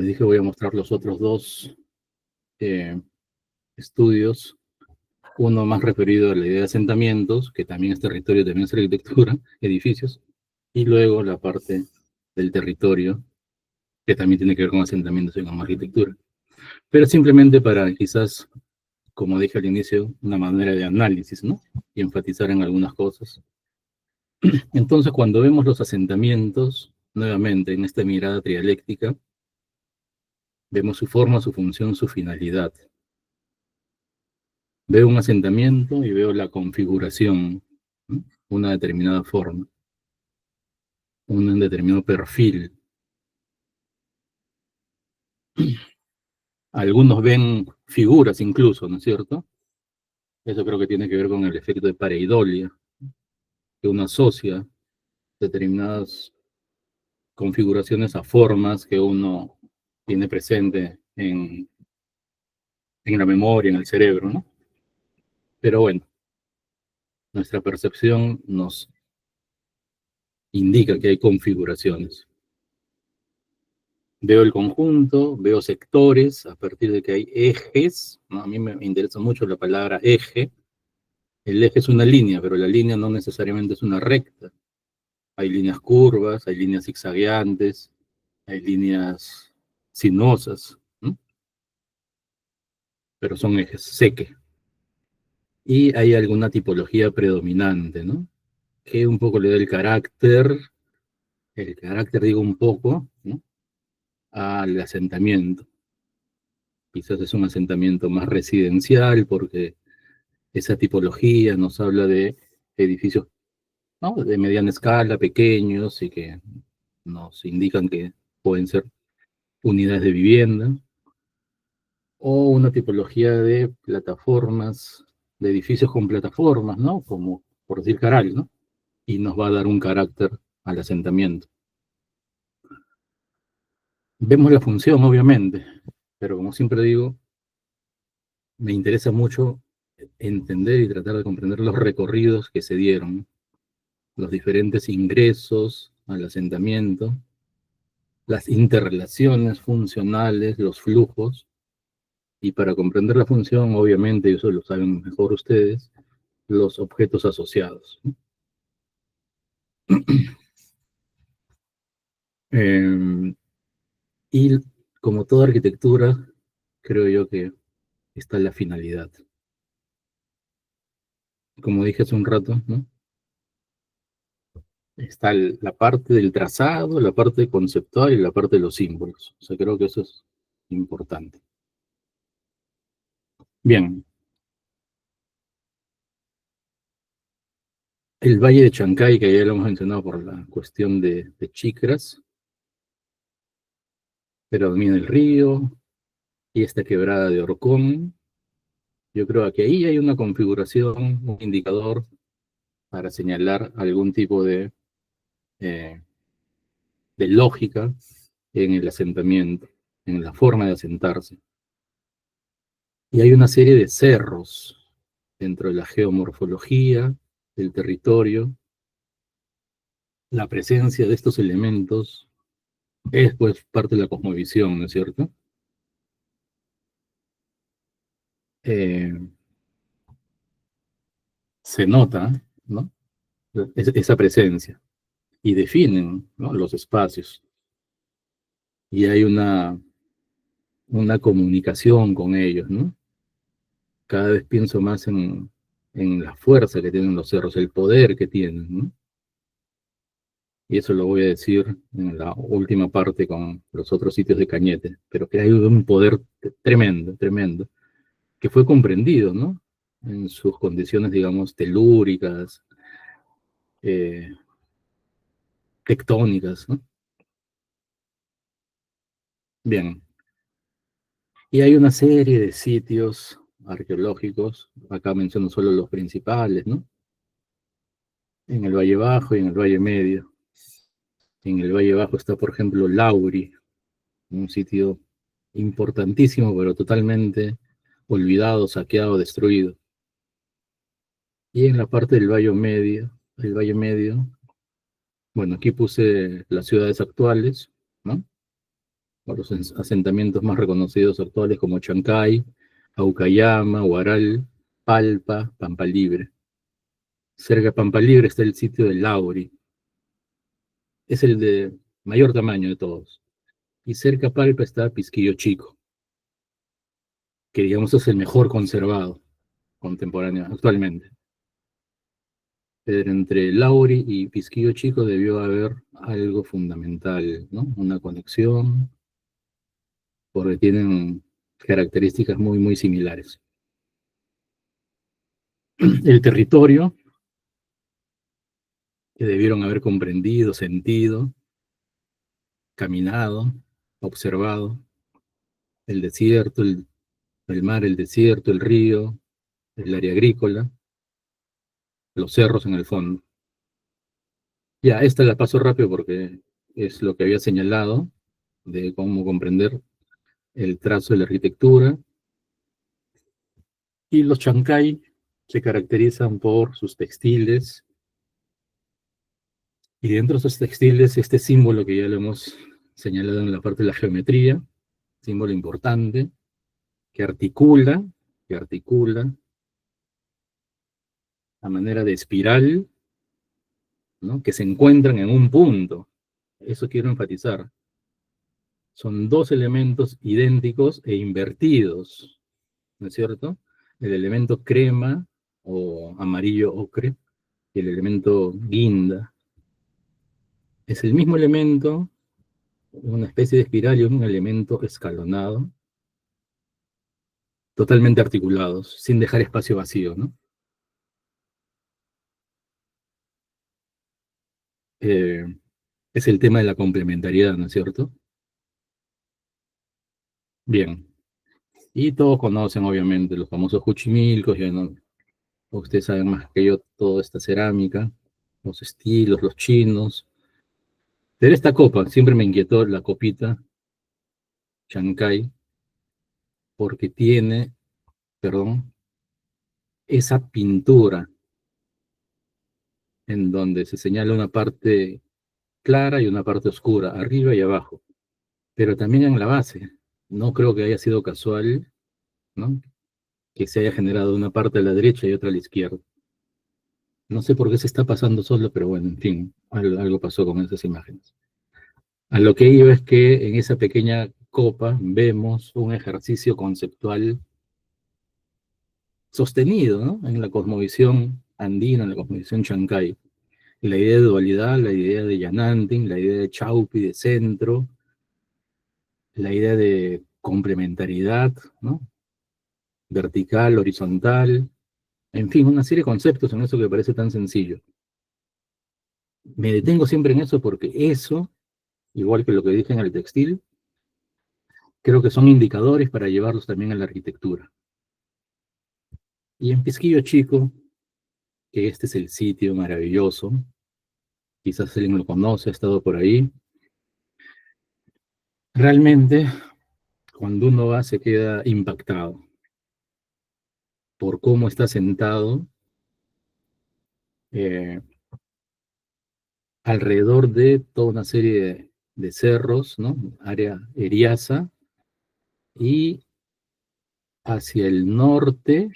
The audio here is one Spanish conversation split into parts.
Les dije, voy a mostrar los otros dos estudios, uno más referido a la idea de asentamientos, que también es territorio, también es arquitectura, edificios, y luego la parte del territorio, que también tiene que ver con asentamientos y con arquitectura. Pero simplemente para quizás, como dije al inicio, una manera de análisis, ¿no? Y enfatizar en algunas cosas. Entonces, cuando vemos los asentamientos, nuevamente en esta mirada trialéctica, vemos su forma, su función, su finalidad. Veo un asentamiento y veo la configuración, ¿no? Una determinada forma, un determinado perfil. Algunos ven figuras incluso, ¿no es cierto? Eso creo que tiene que ver con el efecto de pareidolia, que uno asocia determinadas configuraciones a formas que uno tiene presente en la memoria, en el cerebro, ¿no? Pero bueno, nuestra percepción nos indica que hay configuraciones. Veo el conjunto, veo sectores, a partir de que hay ejes, ¿no? A mí me interesa mucho la palabra eje. El eje es una línea, pero la línea no necesariamente es una recta. Hay líneas curvas, hay líneas zigzagueantes, hay líneas sinuosas, ¿no? Pero son ejes seque. Y hay alguna tipología predominante, ¿no? Que un poco le da el carácter digo un poco, ¿no? Al asentamiento. Quizás es un asentamiento más residencial porque esa tipología nos habla de edificios, ¿no? De mediana escala, pequeños y que nos indican que pueden ser unidades de vivienda, o una tipología de plataformas, de edificios con plataformas, ¿no? Como por decir Caral, ¿no? Y nos va a dar un carácter al asentamiento. Vemos la función, obviamente, pero como siempre digo, me interesa mucho entender y tratar de comprender los recorridos que se dieron, los diferentes ingresos al asentamiento, las interrelaciones funcionales, los flujos, y para comprender la función, obviamente, y eso lo saben mejor ustedes, los objetos asociados. Eh, y como toda arquitectura, creo yo que está la finalidad. Como dije hace un rato, ¿no? Está la parte del trazado, la parte conceptual y la parte de los símbolos. O sea, creo que eso es importante. Bien, el Valle de Chancay, que ya lo hemos mencionado por la cuestión de Chicras, pero también el río y esta quebrada de Orcón. Yo creo que ahí hay una configuración, un indicador para señalar algún tipo eh, de lógica en el asentamiento, en la forma de asentarse. Y hay una serie de cerros dentro de la geomorfología del territorio. La presencia de estos elementos es pues parte de la cosmovisión, ¿no es cierto? Eh, Se nota, ¿no? Esa presencia y definen, ¿no? Los espacios. Y hay una comunicación con ellos, ¿no? Cada vez pienso más en la fuerza que tienen los cerros, el poder que tienen, ¿no? Y eso lo voy a decir en la última parte con los otros sitios de Cañete, pero que hay un poder tremendo, tremendo, que fue comprendido, ¿no? En sus condiciones, digamos, telúricas, eh, tectónicas, ¿no? Bien, y hay una serie de sitios arqueológicos, acá menciono solo los principales, ¿no? En el Valle Bajo y en el Valle Medio. En el Valle Bajo está, por ejemplo, Lauri, un sitio importantísimo, pero totalmente olvidado, saqueado, destruido. Y en la parte del Valle Medio, bueno, aquí puse las ciudades actuales, ¿no? por los asentamientos más reconocidos actuales como Chancay, Aucayama, Huaral, Palpa, Pampa Libre. Cerca de Pampa Libre está el sitio de Lauri. Es el de mayor tamaño de todos. Y cerca a Palpa está Pisquillo Chico, que digamos es el mejor conservado contemporáneo actualmente. Pero entre Lauri y Pisquillo Chico debió haber algo fundamental, ¿no? Una conexión, porque tienen características muy, muy similares. El territorio que debieron haber comprendido, sentido, caminado, observado, el desierto, el mar, el desierto, el río, el área agrícola, los cerros en el fondo. Ya, esta la paso rápido porque es lo que había señalado de cómo comprender el trazo de la arquitectura. Y los Chancay se caracterizan por sus textiles, y dentro de esos textiles este símbolo que ya lo hemos señalado en la parte de la geometría, símbolo importante, que articula, que articula a manera de espiral, ¿no? Que se encuentran en un punto. Eso quiero enfatizar. Son dos elementos idénticos e invertidos, ¿no es cierto? El elemento crema o amarillo ocre y el elemento guinda. Es el mismo elemento, una especie de espiral y un elemento escalonado, totalmente articulados, sin dejar espacio vacío, ¿no? Eh, es el tema de la complementariedad, ¿no es cierto? Bien. Y todos conocen, obviamente, los famosos Juchimilcos, ya no, ustedes saben más que yo toda esta cerámica, los estilos, los chinos. Pero esta copa, siempre me inquietó la copita Chancay, porque tiene, perdón, esa pintura en donde se señala una parte clara y una parte oscura, arriba y abajo, pero también en la base. No creo que haya sido casual, ¿no? Que se haya generado una parte a la derecha y otra a la izquierda. No sé por qué se está pasando solo, pero bueno, en fin, algo pasó con esas imágenes. A lo que iba es que en esa pequeña copa vemos un ejercicio conceptual sostenido, ¿no? En la cosmovisión andina, en la cosmovisión Chancay. La idea de dualidad, la idea de Yanantin, la idea de Chaupi, de centro, la idea de complementariedad, ¿no? Vertical, horizontal, en fin, una serie de conceptos en eso que parece tan sencillo. Me detengo siempre en eso porque eso, igual que lo que dije en el textil, creo que son indicadores para llevarlos también a la arquitectura. Y en Pisquillo Chico, que este es el sitio maravilloso, quizás alguien lo conoce, ha estado por ahí, realmente cuando uno va se queda impactado por cómo está sentado eh, alrededor de toda una serie de cerros, ¿no? Área eriaza, y hacia el norte,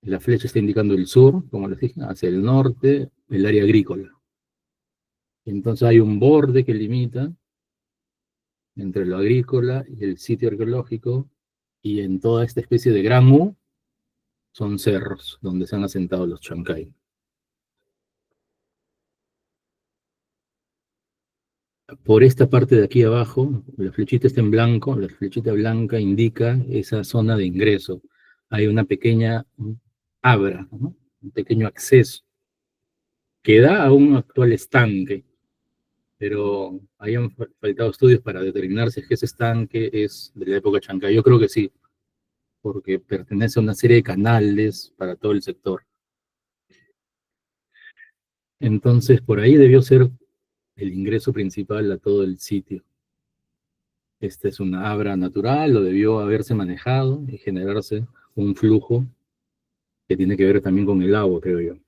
la flecha está indicando el sur, como les dije, hacia el norte, el área agrícola. Entonces hay un borde que limita entre lo agrícola y el sitio arqueológico, y en toda esta especie de gran U son cerros donde se han asentado los Chancay. Por esta parte de aquí abajo, la flechita está en blanco, la flechita blanca indica esa zona de ingreso. Hay una pequeña abra, ¿no? Un pequeño acceso que da a un actual estanque, pero hayan faltado estudios para determinar si es que ese estanque es de la época Chancay. Yo creo que sí, porque pertenece a una serie de canales para todo el sector. Entonces, por ahí debió ser el ingreso principal a todo el sitio. Esta es una abra natural, o debió haberse manejado y generarse un flujo que tiene que ver también con el agua, creo yo.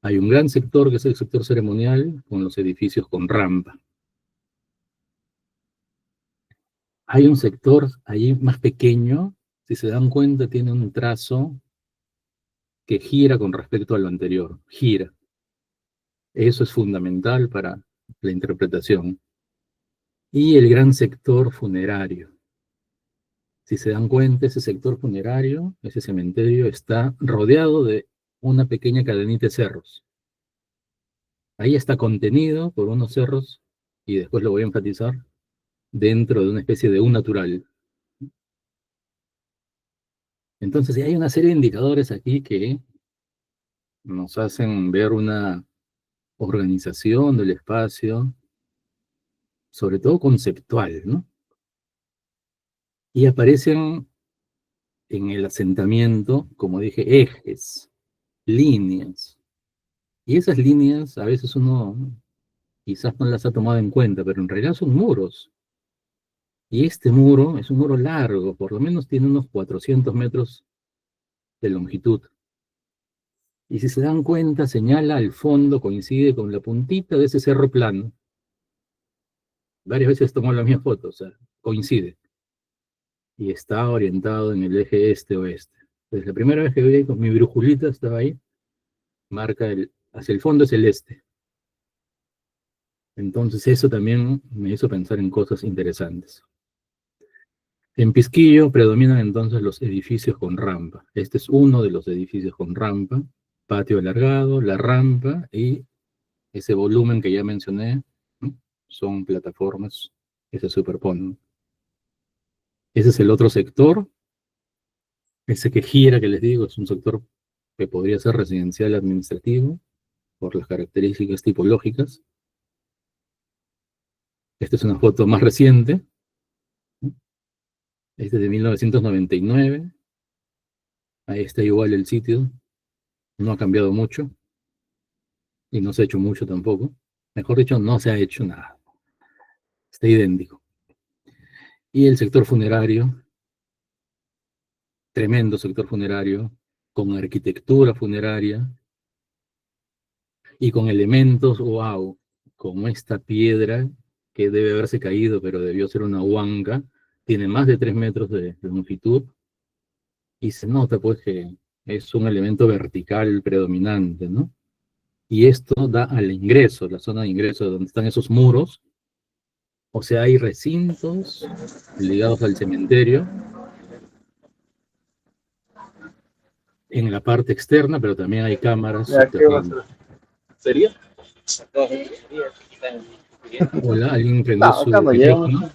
Hay un gran sector que es el sector ceremonial, con los edificios con rampa. Hay un sector ahí más pequeño, si se dan cuenta, tiene un trazo que gira con respecto a lo anterior, gira. Eso es fundamental para la interpretación. Y el gran sector funerario. Si se dan cuenta, ese sector funerario, ese cementerio, está rodeado de una pequeña cadenita de cerros. Ahí está contenido por unos cerros, y después lo voy a enfatizar, dentro de una especie de un natural. Entonces, hay una serie de indicadores aquí que nos hacen ver una organización del espacio, sobre todo conceptual, ¿no? Y aparecen en el asentamiento, como dije, ejes, líneas. Y esas líneas a veces uno quizás no las ha tomado en cuenta, pero en realidad son muros. Y este muro es un muro largo, por lo menos tiene unos 400 metros de longitud. Y si se dan cuenta, señala al fondo, coincide con la puntita de ese cerro plano. Varias veces tomó la misma foto, o sea, coincide. Y está orientado en el eje este-oeste. Entonces, la primera vez que vi con mi brujulita, estaba ahí, marca hacia el fondo es el este. Entonces eso también me hizo pensar en cosas interesantes. En Pisquillo predominan entonces los edificios con rampa. Este es uno de los edificios con rampa, patio alargado, la rampa y ese volumen que ya mencioné, ¿no? Son plataformas que se superponen. Ese es el otro sector, ese que gira que les digo, es un sector que podría ser residencial administrativo por las características tipológicas. Esta es una foto más reciente, ¿no? Este es de 1999. Ahí está igual el sitio, no ha cambiado mucho y no se ha hecho mucho tampoco. Mejor dicho, no se ha hecho nada, está idéntico. Y el sector funerario, tremendo sector funerario, con arquitectura funeraria y con elementos, wow, como esta piedra que debe haberse caído, pero debió ser una huanca, tiene más de 3 metros de longitud y se nota pues que es un elemento vertical predominante, ¿no? Y esto da al ingreso, la zona de ingreso donde están esos muros, o sea, hay recintos ligados al cementerio en la parte externa, pero también hay cámaras subterráneas. ¿Sería? Hola, ¿alguien prendió No, su cuando lleguemos. micrófono?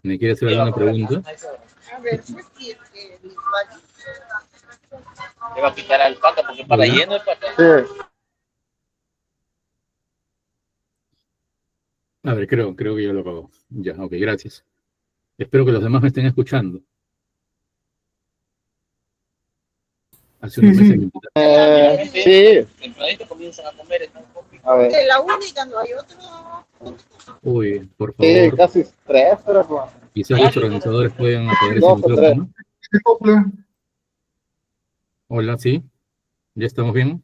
¿Me quiere hacer alguna pregunta? Le va a quitar al pata porque para Hola. lleno el pata. Sí. A ver, creo que ya lo apagó. Ya, ok, gracias. Espero que los demás me estén escuchando. Hace unos meses que invitaron. Sí. Tempranito comienzan a comer, están un poquito. A ver. La única, no hay otro. Uy, por Sí, favor, casi 3, pero pues. quizás los organizadores puedan apagar ese 2 o 3. micrófono. Hola, ¿sí? ¿Ya estamos bien?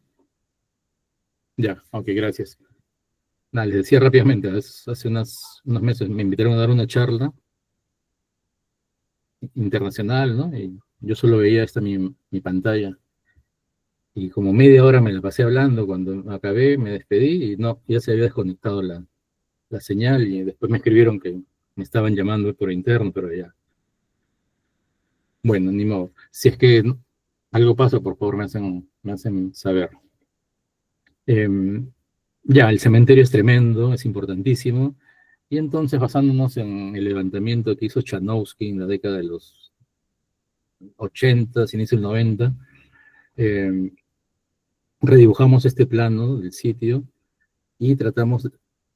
Ya, ok, gracias. Nada, les decía rápidamente, hace unos meses me invitaron a dar una charla internacional, ¿no? Y yo solo veía mi pantalla. Y como media hora me la pasé hablando, cuando acabé me despedí y no, ya se había desconectado la señal y después me escribieron que me estaban llamando por interno, pero ya. Bueno, ni modo. Si es que algo pasa, por favor me hacen saber. Ya, el cementerio es tremendo, es importantísimo. Y entonces, basándonos en el levantamiento que hizo Chanowski en la década de los 80, inicio del 90, redibujamos este plano del sitio y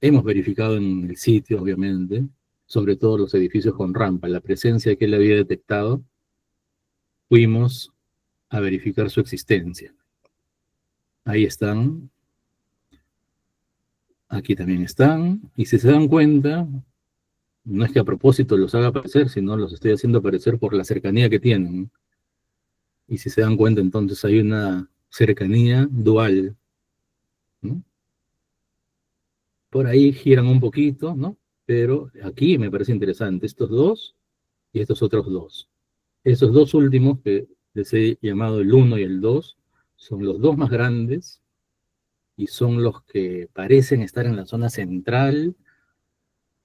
hemos verificado en el sitio, obviamente, sobre todo los edificios con rampa, la presencia que él había detectado, fuimos a verificar su existencia. Ahí están, aquí también están, y si se dan cuenta, no es que a propósito los haga aparecer, sino los estoy haciendo aparecer por la cercanía que tienen. Y si se dan cuenta, entonces hay una cercanía dual, ¿no? Por ahí giran un poquito, ¿no? pero aquí me parece interesante, estos dos y estos otros dos. Esos dos últimos, que les he llamado el 1 y el 2, son los dos más grandes y son los que parecen estar en la zona central,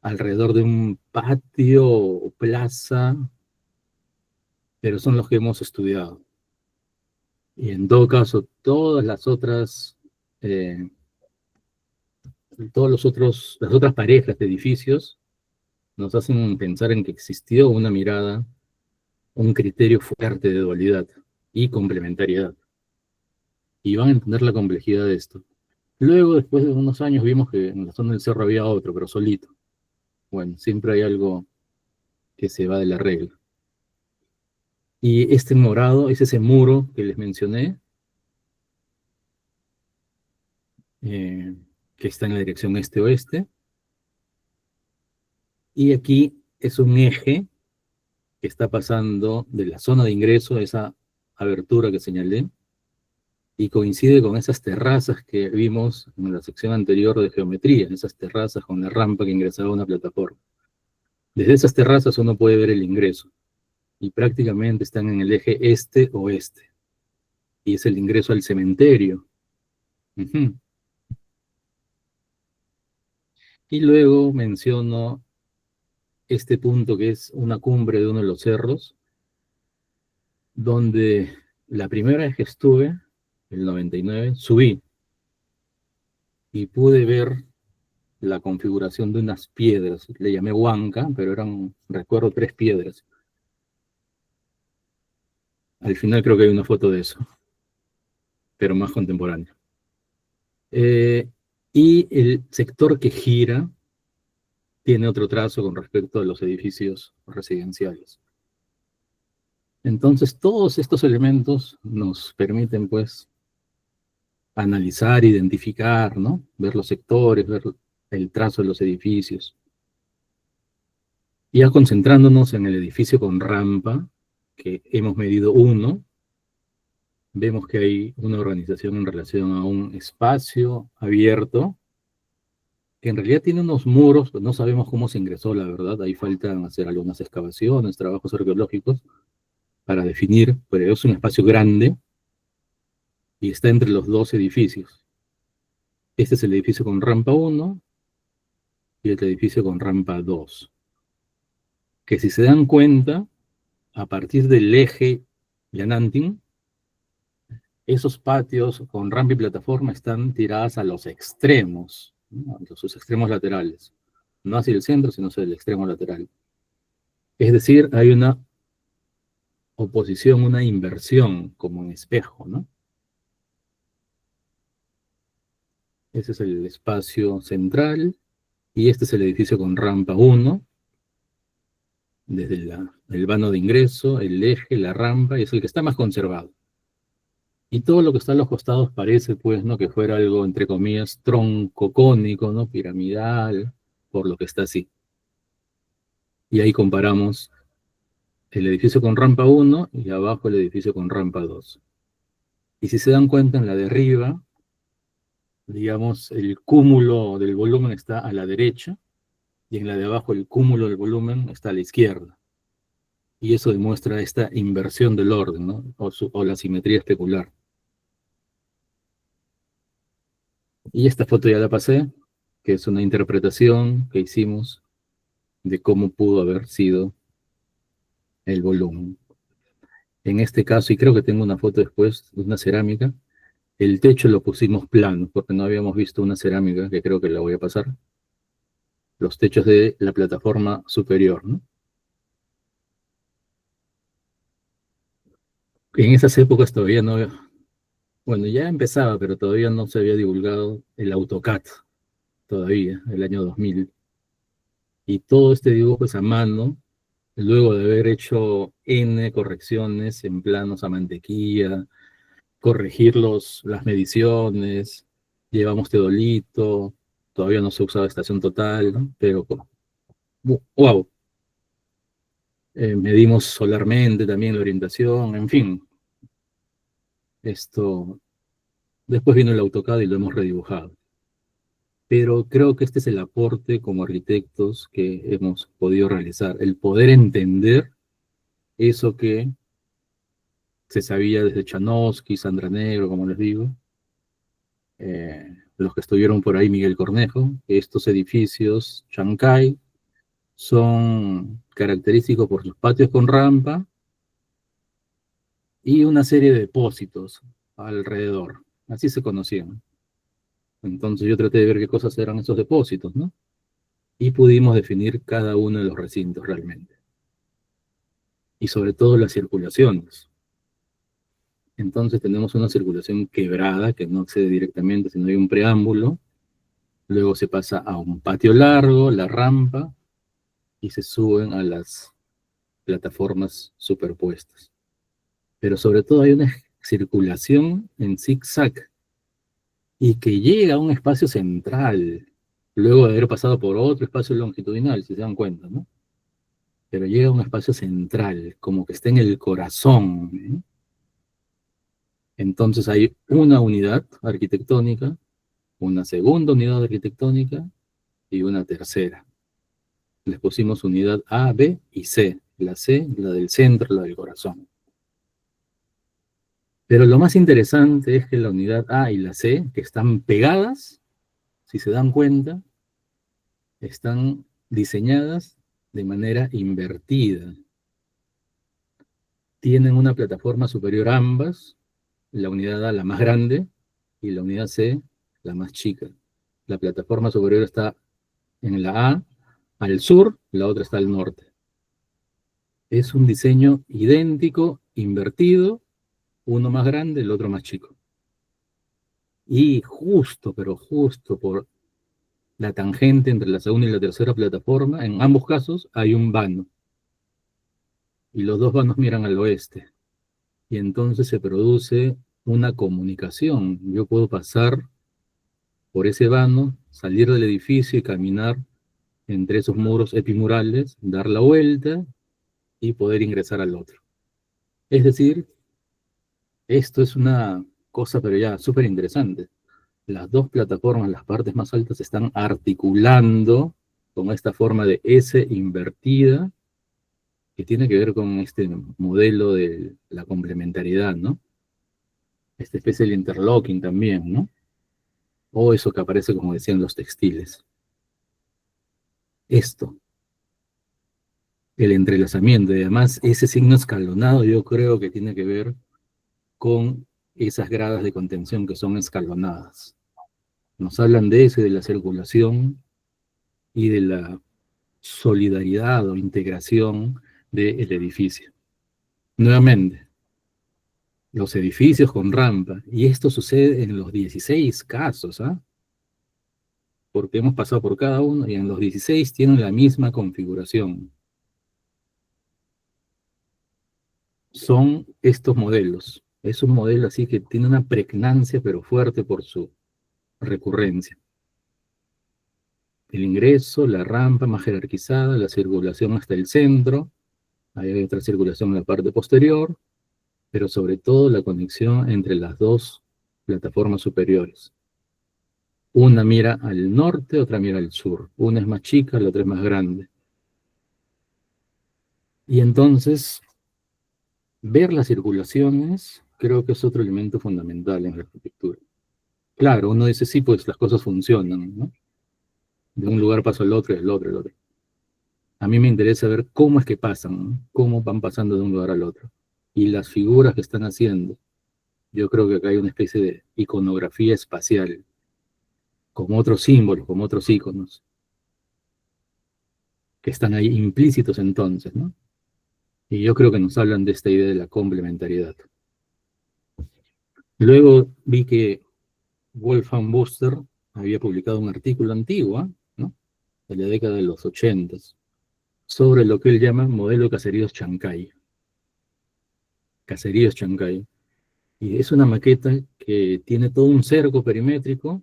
alrededor de un patio o plaza, pero son los que hemos estudiado. Y en todo caso, eh, las otras parejas de edificios nos hacen pensar en que existió una mirada, un criterio fuerte de dualidad y complementariedad. Y van a entender la complejidad de esto. Luego, después de unos años, vimos que en la zona del cerro había otro, pero solito. Bueno, siempre hay algo que se va de la regla. Y este morado es ese muro que les mencioné, eh, que está en la dirección este-oeste. Y aquí es un eje que está pasando de la zona de ingreso, esa abertura que señalé, y coincide con esas terrazas que vimos en la sección anterior de geometría, esas terrazas con la rampa que ingresaba a una plataforma. Desde esas terrazas uno puede ver el ingreso, y prácticamente están en el eje este-oeste, y es el ingreso al cementerio. Uh-huh. Y luego menciono este punto que es una cumbre de uno de los cerros, donde la primera vez que estuve, el 99, subí y pude ver la configuración de unas piedras. Le llamé huanca, pero eran, recuerdo, 3 piedras. Al final creo que hay una foto de eso, pero más contemporánea. Y el sector que gira tiene otro trazo con respecto a los edificios residenciales. Entonces, todos estos elementos nos permiten, pues, analizar, identificar, ¿no? Ver los sectores, ver el trazo de los edificios. Ya concentrándonos en el edificio con rampa, que hemos medido 1, vemos que hay una organización en relación a un espacio abierto, que en realidad tiene unos muros, no sabemos cómo se ingresó, la verdad, ahí faltan hacer algunas excavaciones, trabajos arqueológicos, para definir, pero es un espacio grande, y está entre los dos edificios. Este es el edificio con rampa 1, y el edificio con rampa 2. Que si se dan cuenta, a partir del eje Yanantin, esos patios con rampa y plataforma están tiradas a los extremos, ¿no? A sus extremos laterales. No hacia el centro, sino hacia el extremo lateral. Es decir, hay una oposición, una inversión, como en espejo, ¿no? Ese es el espacio central, y este es el edificio con rampa 1, desde el vano de ingreso, el eje, la rampa, y es el que está más conservado. Y todo lo que está a los costados parece, pues, ¿no? Que fuera algo, entre comillas, troncocónico, ¿no? Piramidal, por lo que está así. Y ahí comparamos el edificio con rampa 1 y abajo el edificio con rampa 2. Y si se dan cuenta, en la de arriba, digamos, el cúmulo del volumen está a la derecha, y en la de abajo el cúmulo del volumen está a la izquierda. Y eso demuestra esta inversión del orden, ¿no? O la simetría especular. Y esta foto ya la pasé, que es una interpretación que hicimos de cómo pudo haber sido el volumen. En este caso, y creo que tengo una foto después de una cerámica, el techo lo pusimos plano, porque no habíamos visto una cerámica, que creo que la voy a pasar. Los techos de la plataforma superior, ¿no? En esas épocas todavía no, bueno, ya empezaba, pero todavía no se había divulgado el AutoCAD, todavía, el año 2000. Y todo este dibujo es a mano, luego de haber hecho N correcciones en planos a mantequilla, corregir las mediciones, llevamos teodolito, todavía no se usaba estación total, ¿no? Pero, wow, medimos solarmente también la orientación, en fin. Esto, después vino el AutoCAD y lo hemos redibujado. pero creo que este es el aporte como arquitectos que hemos podido realizar, el poder entender eso que se sabía desde Chanovsky, Sandra Negro, como les digo, los que estuvieron por ahí, Miguel Cornejo, que estos edificios Chancay son característicos por sus patios con rampa y una serie de depósitos alrededor. Así se conocían. Entonces yo traté de ver qué cosas eran esos depósitos, ¿no? Y pudimos definir cada uno de los recintos realmente. Y sobre todo las circulaciones. Entonces tenemos una circulación quebrada que no accede directamente, sino hay un preámbulo. Luego se pasa a un patio largo, la rampa, y se suben a las plataformas superpuestas. Pero sobre todo hay una circulación en zigzag y que llega a un espacio central, luego de haber pasado por otro espacio longitudinal, si se dan cuenta, ¿no? Pero llega a un espacio central, como que está en el corazón, ¿eh? Entonces hay una unidad arquitectónica, una segunda unidad arquitectónica y una tercera. Les pusimos unidad A, B y C. La C, la del centro, la del corazón. Pero lo más interesante es que la unidad A y la C, que están pegadas, si se dan cuenta, están diseñadas de manera invertida. Tienen una plataforma superior ambas, la unidad A la más grande y la unidad C la más chica. La plataforma superior está en la A, al sur, la otra está al norte. Es un diseño idéntico, invertido, uno más grande, el otro más chico. Y justo, pero justo por la tangente entre la segunda y la tercera plataforma, en ambos casos hay un vano. Y los dos vanos miran al oeste. Y entonces se produce una comunicación. Yo puedo pasar por ese vano, salir del edificio y caminar entre esos muros epimurales, dar la vuelta y poder ingresar al otro. Es decir, esto es una cosa, pero ya súper interesante. Las dos plataformas, las partes más altas, se están articulando con esta forma de S invertida, que tiene que ver con este modelo de la complementariedad, ¿no? Esta especie de interlocking también, ¿no? O eso que aparece, como decían, los textiles. Esto, el entrelazamiento, y además ese signo escalonado yo creo que tiene que ver con esas gradas de contención que son escalonadas. Nos hablan de eso, de la circulación y de la solidaridad o integración del edificio. Nuevamente, los edificios con rampa, y esto sucede en los 16 casos, ¿ah? Porque hemos pasado por cada uno y en los 16 tienen la misma configuración. Son estos modelos. Es un modelo así que tiene una pregnancia pero fuerte por su recurrencia. El ingreso, la rampa más jerarquizada, la circulación hasta el centro, hay otra circulación en la parte posterior, pero sobre todo la conexión entre las dos plataformas superiores. Una mira al norte, otra mira al sur. Una es más chica, la otra es más grande. Y entonces, ver las circulaciones creo que es otro elemento fundamental en la arquitectura. Claro, uno dice, sí, pues las cosas funcionan, ¿no? De un lugar paso al otro, y del otro, al otro. A mí me interesa ver cómo es que pasan, ¿no? Cómo van pasando de un lugar al otro. Y las figuras que están haciendo. Yo creo que acá hay una especie de iconografía espacial, con otros símbolos, con otros iconos, que están ahí implícitos entonces, ¿no? Y yo creo que nos hablan de esta idea de la complementariedad. Luego vi que Wolfgang Buster había publicado un artículo antiguo, ¿no? De la década de los 80, sobre lo que él llama modelo caseríos Chancay. Caseríos Chancay. Y es una maqueta que tiene todo un cerco perimétrico,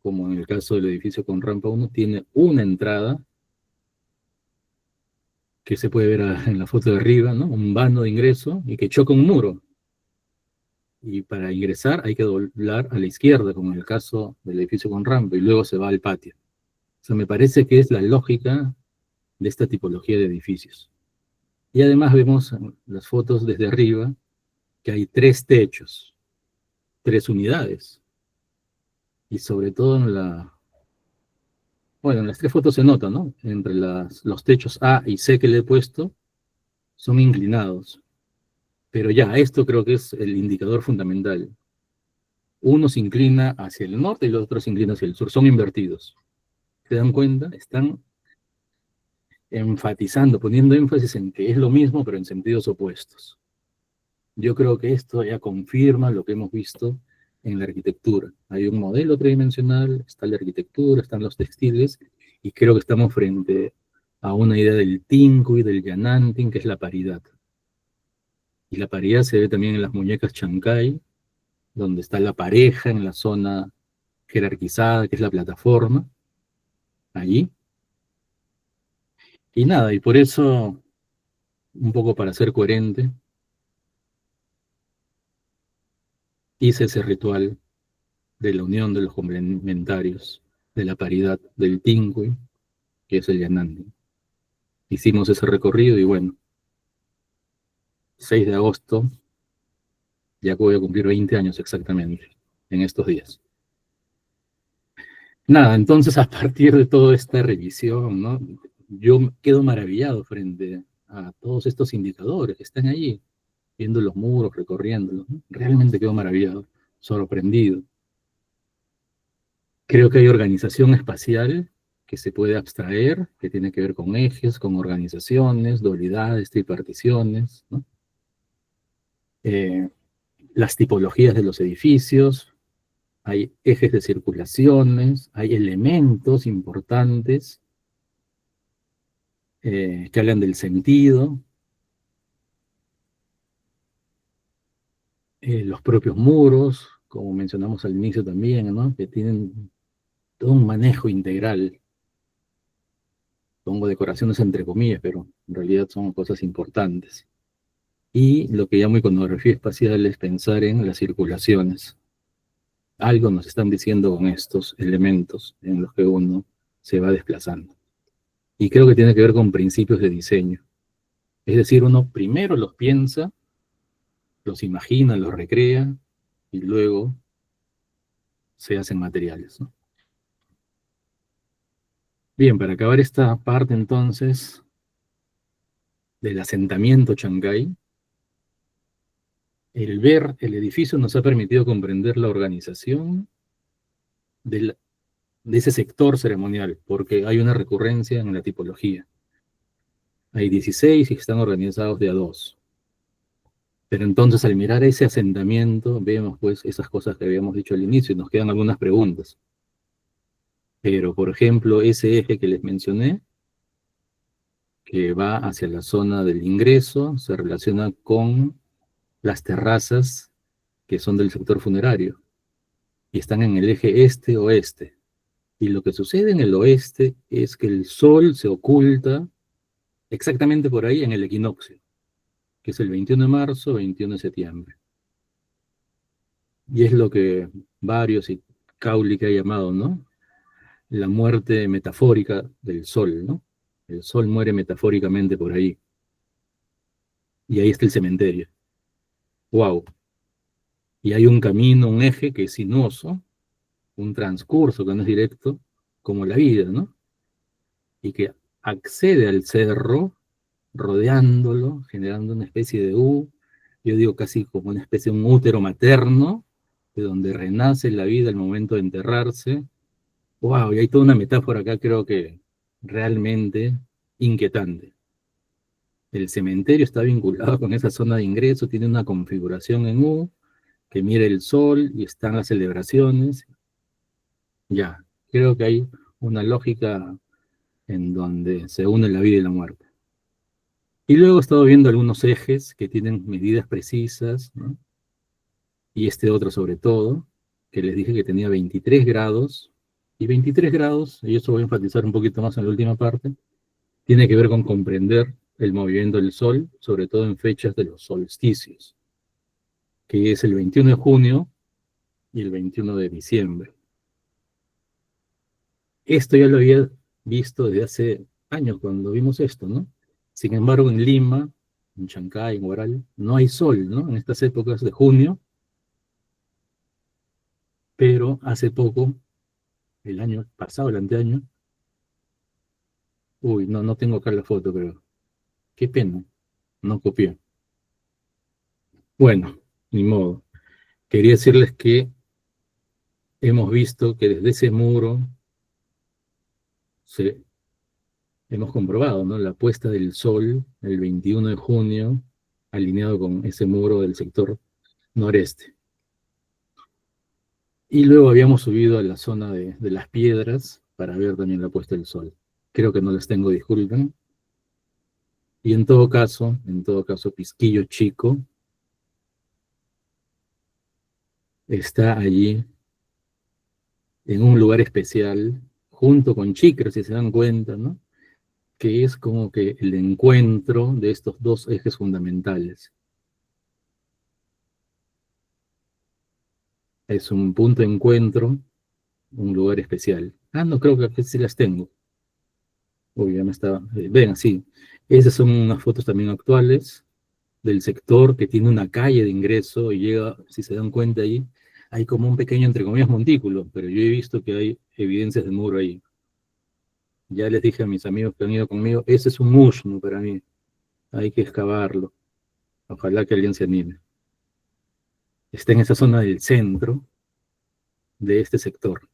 como en el caso del edificio con rampa 1, tiene una entrada que se puede ver en la foto de arriba, ¿no? Un vano de ingreso y que choca un muro. y para ingresar hay que doblar a la izquierda, como en el caso del edificio con rampa, y luego se va al patio. O sea, me parece que es la lógica de esta tipología de edificios. Y además vemos en las fotos desde arriba que hay 3 techos, 3 unidades. Y sobre todo bueno, en las 3 fotos se nota, ¿no? Entre los techos A y C que le he puesto, son inclinados. Pero ya, esto creo que es el indicador fundamental. Uno se inclina hacia el norte y el otro se inclina hacia el sur. Son invertidos. ¿Se dan cuenta? Están enfatizando, poniendo énfasis en que es lo mismo, pero en sentidos opuestos. Yo creo que esto ya confirma lo que hemos visto en la arquitectura. Hay un modelo tridimensional, está la arquitectura, están los textiles, y creo que estamos frente a una idea del Tinku y del Yanantin, que es la paridad. Y la paridad se ve también en las muñecas Chancay, donde está la pareja en la zona jerarquizada, que es la plataforma, allí. Y nada, y por eso, un poco para ser coherente, hice ese ritual de la unión de los complementarios, de la paridad del Tingui, que es el Yanandi. Hicimos ese recorrido y bueno, 6 de agosto, ya voy a cumplir 20 años exactamente, en estos días. Nada, entonces a partir de toda esta revisión, ¿no? Yo quedo maravillado frente a todos estos indicadores que están allí, viendo los muros, recorriéndolos, ¿no? Realmente quedo maravillado, sorprendido. Creo que hay organización espacial que se puede abstraer, que tiene que ver con ejes, con organizaciones, dualidades, triparticiones, ¿no? Las tipologías de los edificios, hay ejes de circulaciones, hay elementos importantes que hablan del sentido, los propios muros, como mencionamos al inicio también, ¿no? Que tienen todo un manejo integral. Pongo decoraciones entre comillas, pero en realidad son cosas importantes. Y lo que llamo iconografía espacial es pensar en las circulaciones. Algo nos están diciendo con estos elementos en los que uno se va desplazando. Y creo que tiene que ver con principios de diseño. Es decir, uno primero los piensa, los imagina, los recrea, y luego se hacen materiales, ¿no? Bien, para acabar esta parte entonces del asentamiento Chancay, el ver el edificio nos ha permitido comprender la organización de ese sector ceremonial, porque hay una recurrencia en la tipología. Hay 16 y están organizados de a 2. Pero entonces al mirar ese asentamiento, vemos pues esas cosas que habíamos dicho al inicio y nos quedan algunas preguntas. Pero, por ejemplo, ese eje que les mencioné, que va hacia la zona del ingreso, se relaciona con las terrazas que son del sector funerario y están en el eje este-oeste. Y lo que sucede en el oeste es que el sol se oculta exactamente por ahí en el equinoccio, que es el 21 de marzo, 21 de septiembre. Y es lo que varios y Cowley que ha llamado, ¿no? La muerte metafórica del sol, ¿no? El sol muere metafóricamente por ahí. Y ahí está el cementerio. ¡Wow! Y hay un camino, un eje que es sinuoso, un transcurso que no es directo, como la vida, ¿no? Y que accede al cerro, rodeándolo, generando una especie de U, yo digo casi como una especie de un útero materno, de donde renace la vida al momento de enterrarse. ¡Wow! Y hay toda una metáfora acá, creo que realmente inquietante. El cementerio está vinculado con esa zona de ingreso, tiene una configuración en U, que mira el sol y están las celebraciones. Ya, creo que hay una lógica en donde se une la vida y la muerte. Y luego he estado viendo algunos ejes que tienen medidas precisas, ¿no? Y este otro sobre todo, que les dije que tenía 23 grados, y 23 grados, y eso voy a enfatizar un poquito más en la última parte, tiene que ver con comprender el movimiento del sol, sobre todo en fechas de los solsticios. que es el 21 de junio y el 21 de diciembre. Esto ya lo había visto desde hace años cuando vimos esto, ¿no? Sin embargo, en Lima, en Chancay, en Huaral, no hay sol, ¿no? En estas épocas de junio, pero hace poco, el año pasado, el anteaño, uy, no tengo acá la foto, pero qué pena, no copié. Bueno, ni modo. Quería decirles que hemos visto que desde ese muro hemos comprobado, ¿no? La puesta del sol el 21 de junio, alineado con ese muro del sector noreste. Y luego habíamos subido a la zona de las piedras para ver también la puesta del sol. Creo que no las tengo, disculpen. Y en todo caso, Pisquillo Chico está allí en un lugar especial, junto con Chicra, si se dan cuenta, ¿no? Que es como que el encuentro de estos dos ejes fundamentales. Es un punto de encuentro, un lugar especial. Ah, no, creo que aquí sí las tengo. Uy, ya me estaba... ven, sí. Esas son unas fotos también actuales del sector que tiene una calle de ingreso y llega, si se dan cuenta ahí, hay como un pequeño, entre comillas, montículo, pero yo he visto que hay evidencias de muro ahí. Ya les dije a mis amigos que han ido conmigo, ese es un musno para mí, hay que excavarlo. Ojalá que alguien se anime. Está en esa zona del centro de este sector.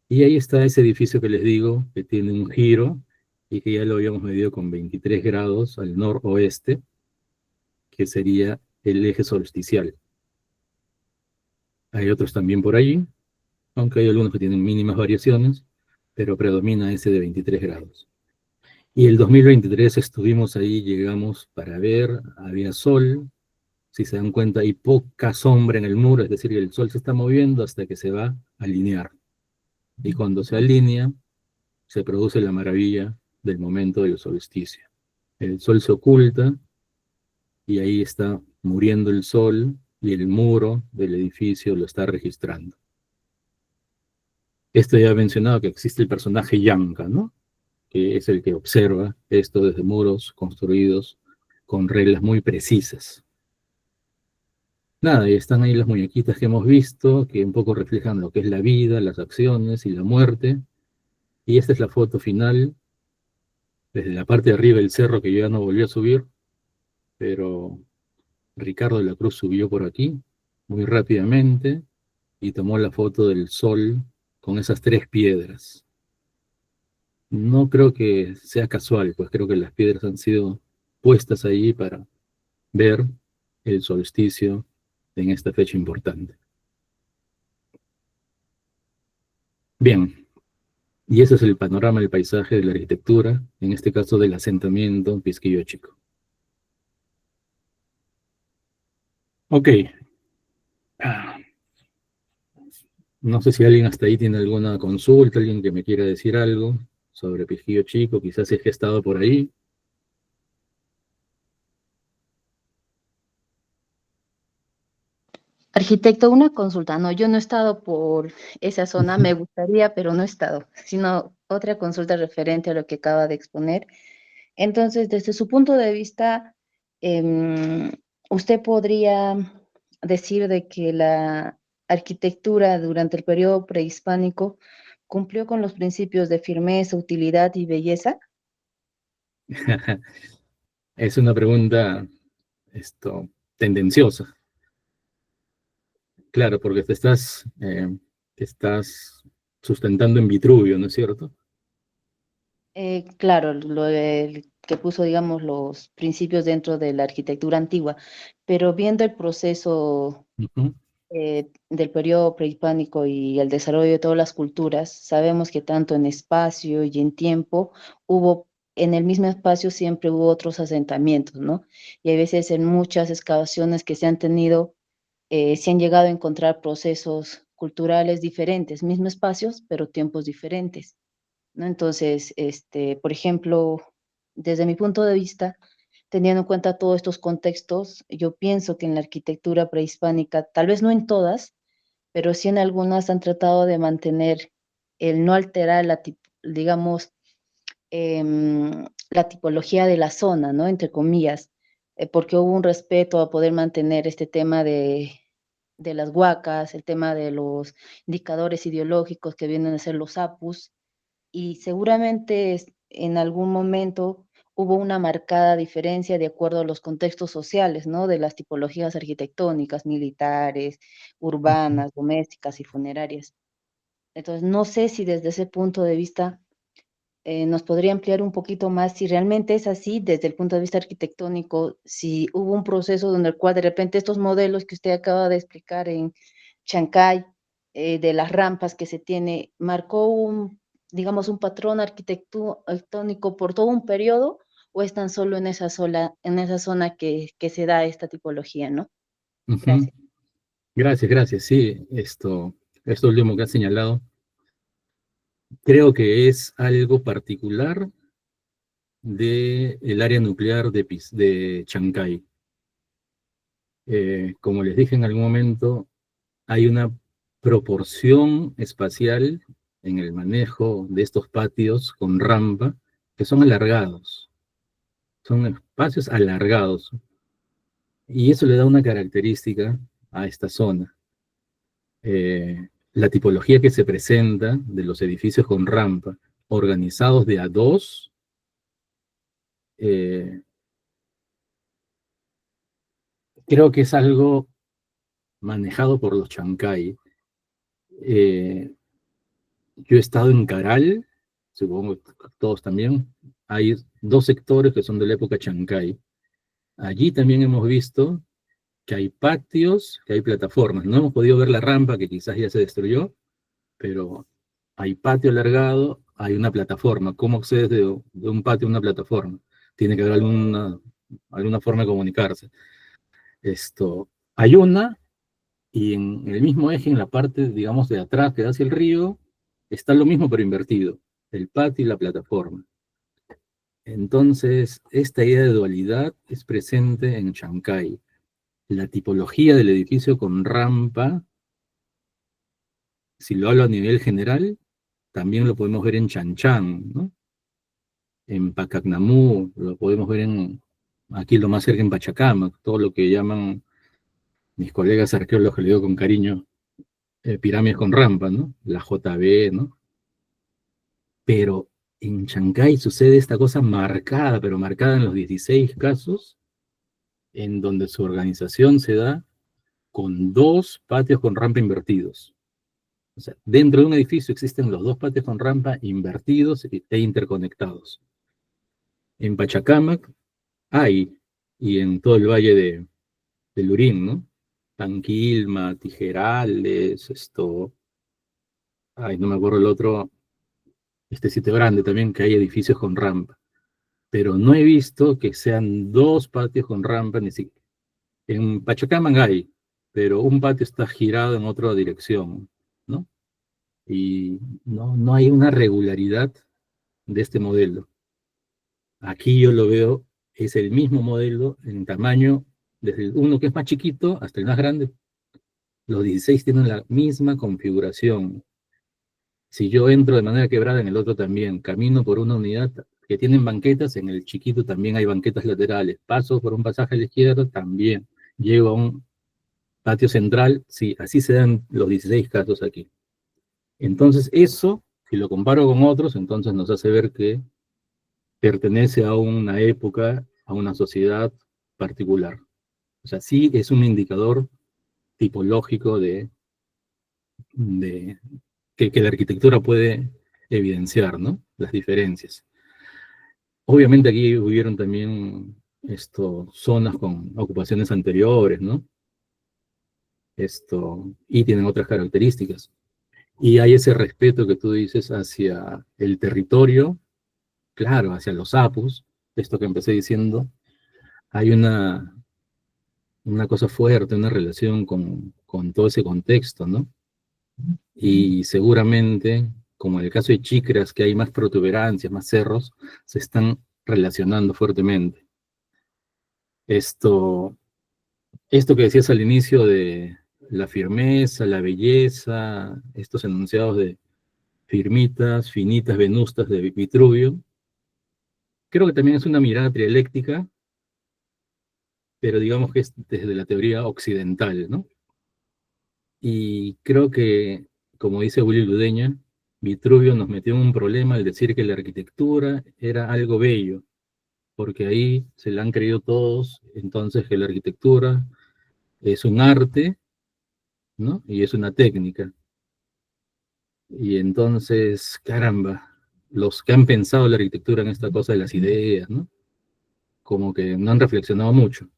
Y ahí está ese edificio que les digo, que tiene un giro y que ya lo habíamos medido con 23 grados al noroeste, que sería el eje solsticial. Hay otros también por allí, aunque hay algunos que tienen mínimas variaciones, pero predomina ese de 23 grados. Y el 2023 estuvimos ahí, llegamos para ver, había sol, si se dan cuenta hay poca sombra en el muro, es decir, que el sol se está moviendo hasta que se va a alinear. Y cuando se alinea, se produce la maravilla del momento del solsticio. El sol se oculta y ahí está muriendo el sol y el muro del edificio lo está registrando. Esto ya he mencionado que existe el personaje Yanka, ¿no? Que es el que observa esto desde muros construidos con reglas muy precisas. Nada, y están ahí las muñequitas que hemos visto, que un poco reflejan lo que es la vida, las acciones y la muerte. Y esta es la foto final, desde la parte de arriba del cerro que yo ya no volví a subir, pero Ricardo de la Cruz subió por aquí muy rápidamente y tomó la foto del sol con esas tres piedras. No creo que sea casual, pues creo que las piedras han sido puestas ahí para ver el solsticio en esta fecha importante. Bien, y ese es el panorama del paisaje de la arquitectura, en este caso del asentamiento Pisquillo Chico. Ok. No sé si alguien hasta ahí tiene alguna consulta, alguien que me quiera decir algo sobre Pisquillo Chico, quizás es que ha estado por ahí. Arquitecto, una consulta. No, yo no he estado por esa zona, Ujú. me gustaría, pero no he estado, sino otra consulta referente a lo que acaba de exponer. Entonces, desde su punto de vista, em, ¿usted podría decir de que la arquitectura durante el periodo prehispánico cumplió con los principios de firmeza, utilidad y belleza? Es una pregunta tendenciosa, claro, porque te estás sustentando en Vitruvio, ¿no es cierto? Claro, que puso, digamos, los principios dentro de la arquitectura antigua, pero viendo el proceso Ujú. del periodo prehispánico y el desarrollo de todas las culturas, sabemos que tanto en espacio y en tiempo en el mismo espacio siempre hubo otros asentamientos, ¿no? Y hay veces en muchas excavaciones que se han tenido, se han llegado a encontrar procesos culturales diferentes, mismos espacios, pero tiempos diferentes, ¿no? Entonces, por ejemplo, desde mi punto de vista, teniendo en cuenta todos estos contextos, yo pienso que en la arquitectura prehispánica, tal vez no en todas, pero sí en algunas han tratado de mantener el no alterar digamos, la tipología de la zona, ¿no? Entre comillas, porque hubo un respeto a poder mantener este tema de las huacas, el tema de los indicadores ideológicos que vienen a ser los APUs, y seguramente en algún momento hubo una marcada diferencia de acuerdo a los contextos sociales, ¿no? De las tipologías arquitectónicas, militares, urbanas, domésticas y funerarias. Entonces, no sé si desde ese punto de vista nos podría ampliar un poquito más si realmente es así desde el punto de vista arquitectónico, si hubo un proceso donde el cual de repente estos modelos que usted acaba de explicar en Chancay, de las rampas que se tiene, marcó digamos, un patrón arquitectónico por todo un periodo, o es tan solo en esa zona que se da esta tipología, ¿no? Ujú. Gracias. Gracias, gracias. Sí, esto último que has señalado, creo que es algo particular del área nuclear de Chancay. Como les dije en algún momento, hay una proporción espacial en el manejo de estos patios con rampa que son alargados, son espacios alargados, y eso le da una característica a esta zona. La tipología que se presenta de los edificios con rampa, organizados de a dos, eh, creo que es algo manejado por los Chancay. Eh, yo he estado en Caral, supongo que todos también. Hay dos sectores que son de la época Chancay. Allí también hemos visto que hay patios, que hay plataformas. No hemos podido ver la rampa, que quizás ya se destruyó, pero hay patio alargado, hay una plataforma. ¿Cómo accedes de un patio a una plataforma? Tiene que haber alguna forma de comunicarse. Hay una, y en el mismo eje, en la parte, digamos, de atrás que da hacia el río, está lo mismo pero invertido, el patio y la plataforma. Entonces, esta idea de dualidad es presente en Chancay. La tipología del edificio con rampa, si lo hablo a nivel general, también lo podemos ver en Chanchan, ¿no? En Pacacnamú, lo podemos ver aquí lo más cerca en Pachacamac, todo lo que llaman mis colegas arqueólogos, que le digo con cariño, pirámides con rampa, ¿no? La JB, ¿no? Pero en Chancay sucede esta cosa marcada, pero marcada en los 16 casos, en donde su organización se da con dos patios con rampa invertidos. O sea, dentro de un edificio existen los dos patios con rampa invertidos e interconectados. En Pachacamac hay, y en todo el valle de Lurín, ¿no? Tanquilma, Tijerales, no me acuerdo el otro, este sitio grande también, que hay edificios con rampa. Pero no he visto que sean dos patios con rampa, ni siquiera. En Pachacamac hay, pero un patio está girado en otra dirección, ¿no? Y no hay una regularidad de este modelo. Aquí yo lo veo, es el mismo modelo en tamaño, desde uno que es más chiquito hasta el más grande. Los 16 tienen la misma configuración. Si yo entro de manera quebrada en el otro también, camino por una unidad que tienen banquetas, en el chiquito también hay banquetas laterales. Paso por un pasaje a la izquierda, también. Llego a un patio central, sí, así se dan los 16 casos aquí. Entonces eso, si lo comparo con otros, entonces nos hace ver que pertenece a una época, a una sociedad particular. O sea, sí es un indicador tipológico de que la arquitectura puede evidenciar, ¿no? Las diferencias. Obviamente aquí hubieron también zonas con ocupaciones anteriores, ¿no? Y tienen otras características. Y hay ese respeto que tú dices hacia el territorio, claro, hacia los apus, esto que empecé diciendo, hay una cosa fuerte, una relación con todo ese contexto, ¿no? Y seguramente, como en el caso de Chicras, que hay más protuberancias, más cerros, se están relacionando fuertemente. Esto que decías al inicio de la firmeza, la belleza, estos enunciados de firmitas, finitas, venustas de Vitruvio, creo que también es una mirada trialéctica, pero digamos que es desde la teoría occidental, ¿no? Y creo que, como dice Willy Ludeña, Vitruvio nos metió en un problema al decir que la arquitectura era algo bello, porque ahí se la han creído todos, entonces que la arquitectura es un arte, ¿no? Y es una técnica. Y entonces, caramba, los que han pensado la arquitectura en esta cosa de las ideas, ¿no? Como que no han reflexionado mucho.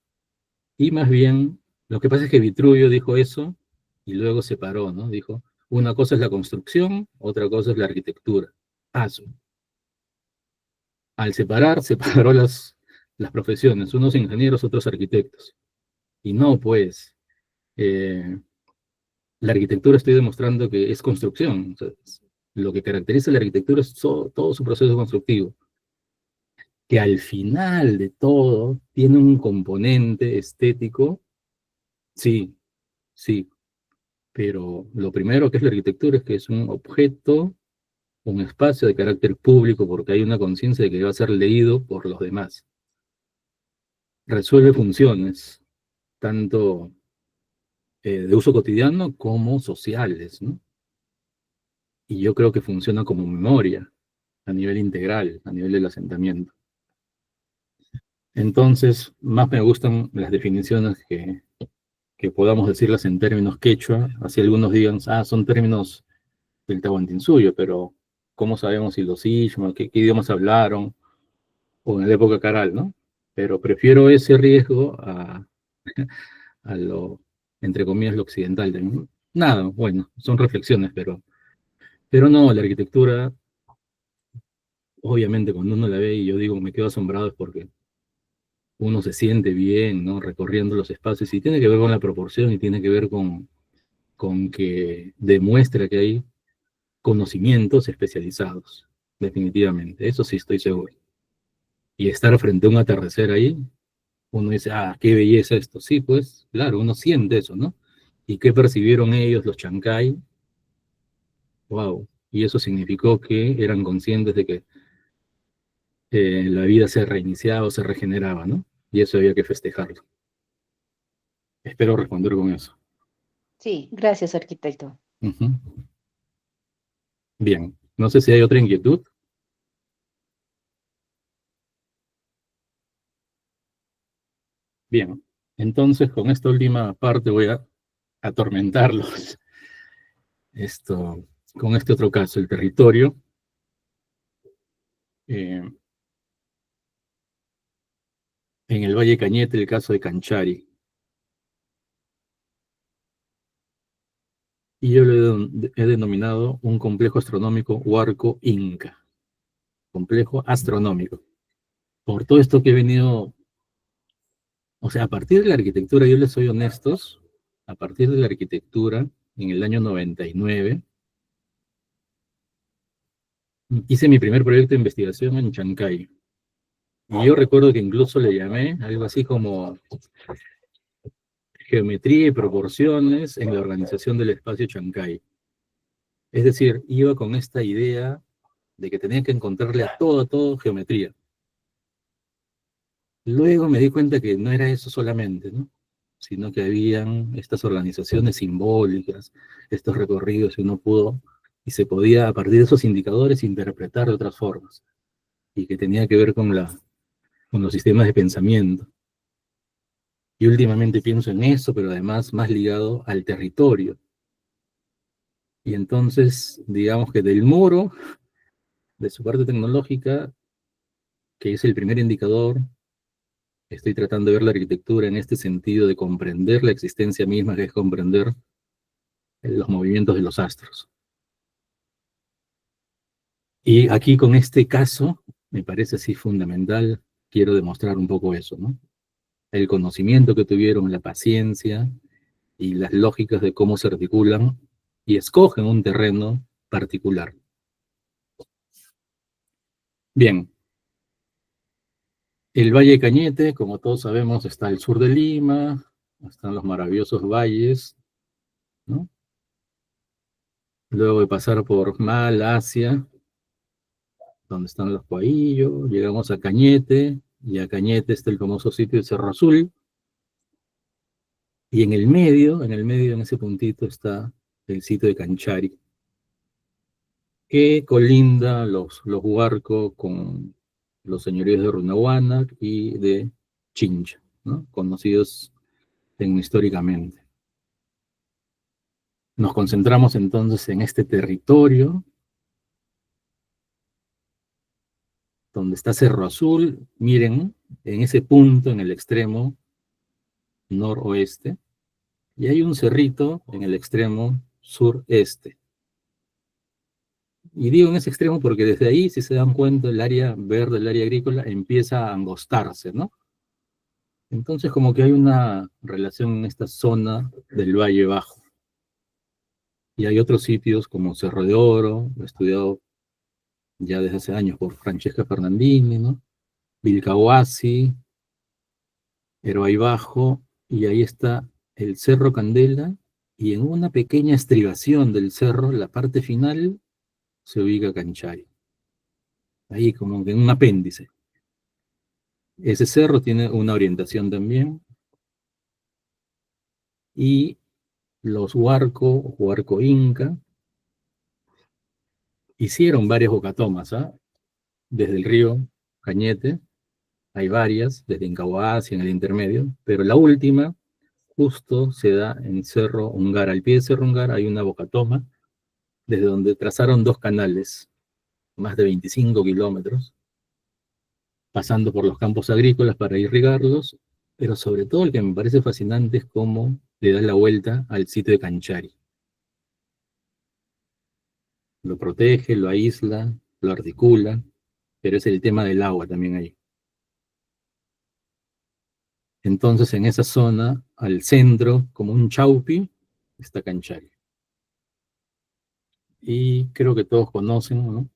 Y más bien, lo que pasa es que Vitruvio dijo eso y luego separó, ¿no? Dijo, una cosa es la construcción, otra cosa es la arquitectura. Paso. Al separar, separó las profesiones, unos ingenieros, otros arquitectos. Y no, pues, la arquitectura estoy demostrando que es construcción. O sea, lo que caracteriza la arquitectura es todo su proceso constructivo, que al final de todo tiene un componente estético, sí, sí, pero lo primero que es la arquitectura es que es un objeto, un espacio de carácter público, porque hay una conciencia de que va a ser leído por los demás. Resuelve funciones, tanto de uso cotidiano como sociales, ¿no? Y yo creo que funciona como memoria, a nivel integral, a nivel del asentamiento. Entonces, más me gustan las definiciones que podamos decirlas en términos quechua, así algunos digan, son términos del Tahuantinsuyo, pero ¿cómo sabemos si los Ishma, qué idiomas hablaron, o en la época Caral, ¿no? Pero prefiero ese riesgo a lo, entre comillas, lo occidental. Nada, bueno, son reflexiones, pero no, la arquitectura, obviamente cuando uno la ve y yo digo, me quedo asombrado es porque uno se siente bien, ¿no? Recorriendo los espacios y tiene que ver con la proporción y tiene que ver con que demuestra que hay conocimientos especializados, definitivamente, eso sí estoy seguro. Y estar frente a un atardecer ahí, uno dice, qué belleza esto. Sí, pues, claro, uno siente eso, ¿no? ¿Y qué percibieron ellos, los Chancay? Wow. Y eso significó que eran conscientes de que la vida se reiniciaba o se regeneraba, ¿no? Y eso había que festejarlo. Espero responder con eso. Sí, gracias, arquitecto. Uh-huh. Bien, no sé si hay otra inquietud. Bien, entonces con esta última parte voy a atormentarlos con este otro caso, el territorio. En el Valle Cañete, el caso de Canchari. Y yo lo he denominado un complejo astronómico Huarco Inca. Complejo astronómico. Por todo esto que he venido, o sea, a partir de la arquitectura, yo les soy honestos, a partir de la arquitectura, en el año 99, hice mi primer proyecto de investigación en Chancay. Y yo recuerdo que incluso le llamé algo así como geometría y proporciones en la organización del espacio Chancay. Es decir, iba con esta idea de que tenía que encontrarle a todo geometría. Luego me di cuenta que no era eso solamente, ¿no? Sino que habían estas organizaciones simbólicas, estos recorridos que uno pudo y se podía a partir de esos indicadores interpretar de otras formas y que tenía que ver con los sistemas de pensamiento. Y últimamente pienso en eso, pero además más ligado al territorio. Y entonces, digamos que del muro, de su parte tecnológica, que es el primer indicador, estoy tratando de ver la arquitectura en este sentido de comprender la existencia misma, que es comprender los movimientos de los astros. Y aquí con este caso, me parece así fundamental, quiero demostrar un poco eso, ¿no? El conocimiento que tuvieron, la paciencia y las lógicas de cómo se articulan y escogen un terreno particular. Bien. El Valle de Cañete, como todos sabemos, está al sur de Lima, están los maravillosos valles, ¿no? Luego de pasar por Malasia, donde están los Coahillos, llegamos a Cañete, y a Cañete está el famoso sitio de Cerro Azul, y en el medio, en ese puntito, está el sitio de Canchari, que colinda los Huarco con los señoríos de Runahuanak y de Chincha, ¿no? Conocidos históricamente. Nos concentramos entonces en este territorio, donde está Cerro Azul. Miren, en ese punto, en el extremo noroeste, y hay un cerrito en el extremo sureste. Y digo en ese extremo porque desde ahí, si se dan cuenta, el área verde, el área agrícola, empieza a angostarse, ¿no? Entonces como que hay una relación en esta zona del Valle Bajo. Y hay otros sitios como Cerro de Oro, estudiado ya desde hace años por Francesca Fernandini, ¿no? Vilcahuasi, Heroay Bajo, y ahí está el Cerro Candela, y en una pequeña estribación del cerro, la parte final, se ubica Canchari. Ahí como que en un apéndice. Ese cerro tiene una orientación también, y los Huarco Inca, hicieron varias bocatomas, ¿ah? Desde el río Cañete, hay varias, desde Incahuasi en el intermedio, pero la última justo se da en Cerro Ungara. Al pie de Cerro Ungara hay una bocatoma, desde donde trazaron 2 canales, más de 25 kilómetros, pasando por los campos agrícolas para irrigarlos, pero sobre todo el que me parece fascinante es cómo le da la vuelta al sitio de Canchari. Lo protege, lo aísla, lo articula, pero es el tema del agua también ahí. Entonces en esa zona, al centro, como un chaupi, está Canchari. Y creo que todos conocen, ¿no?,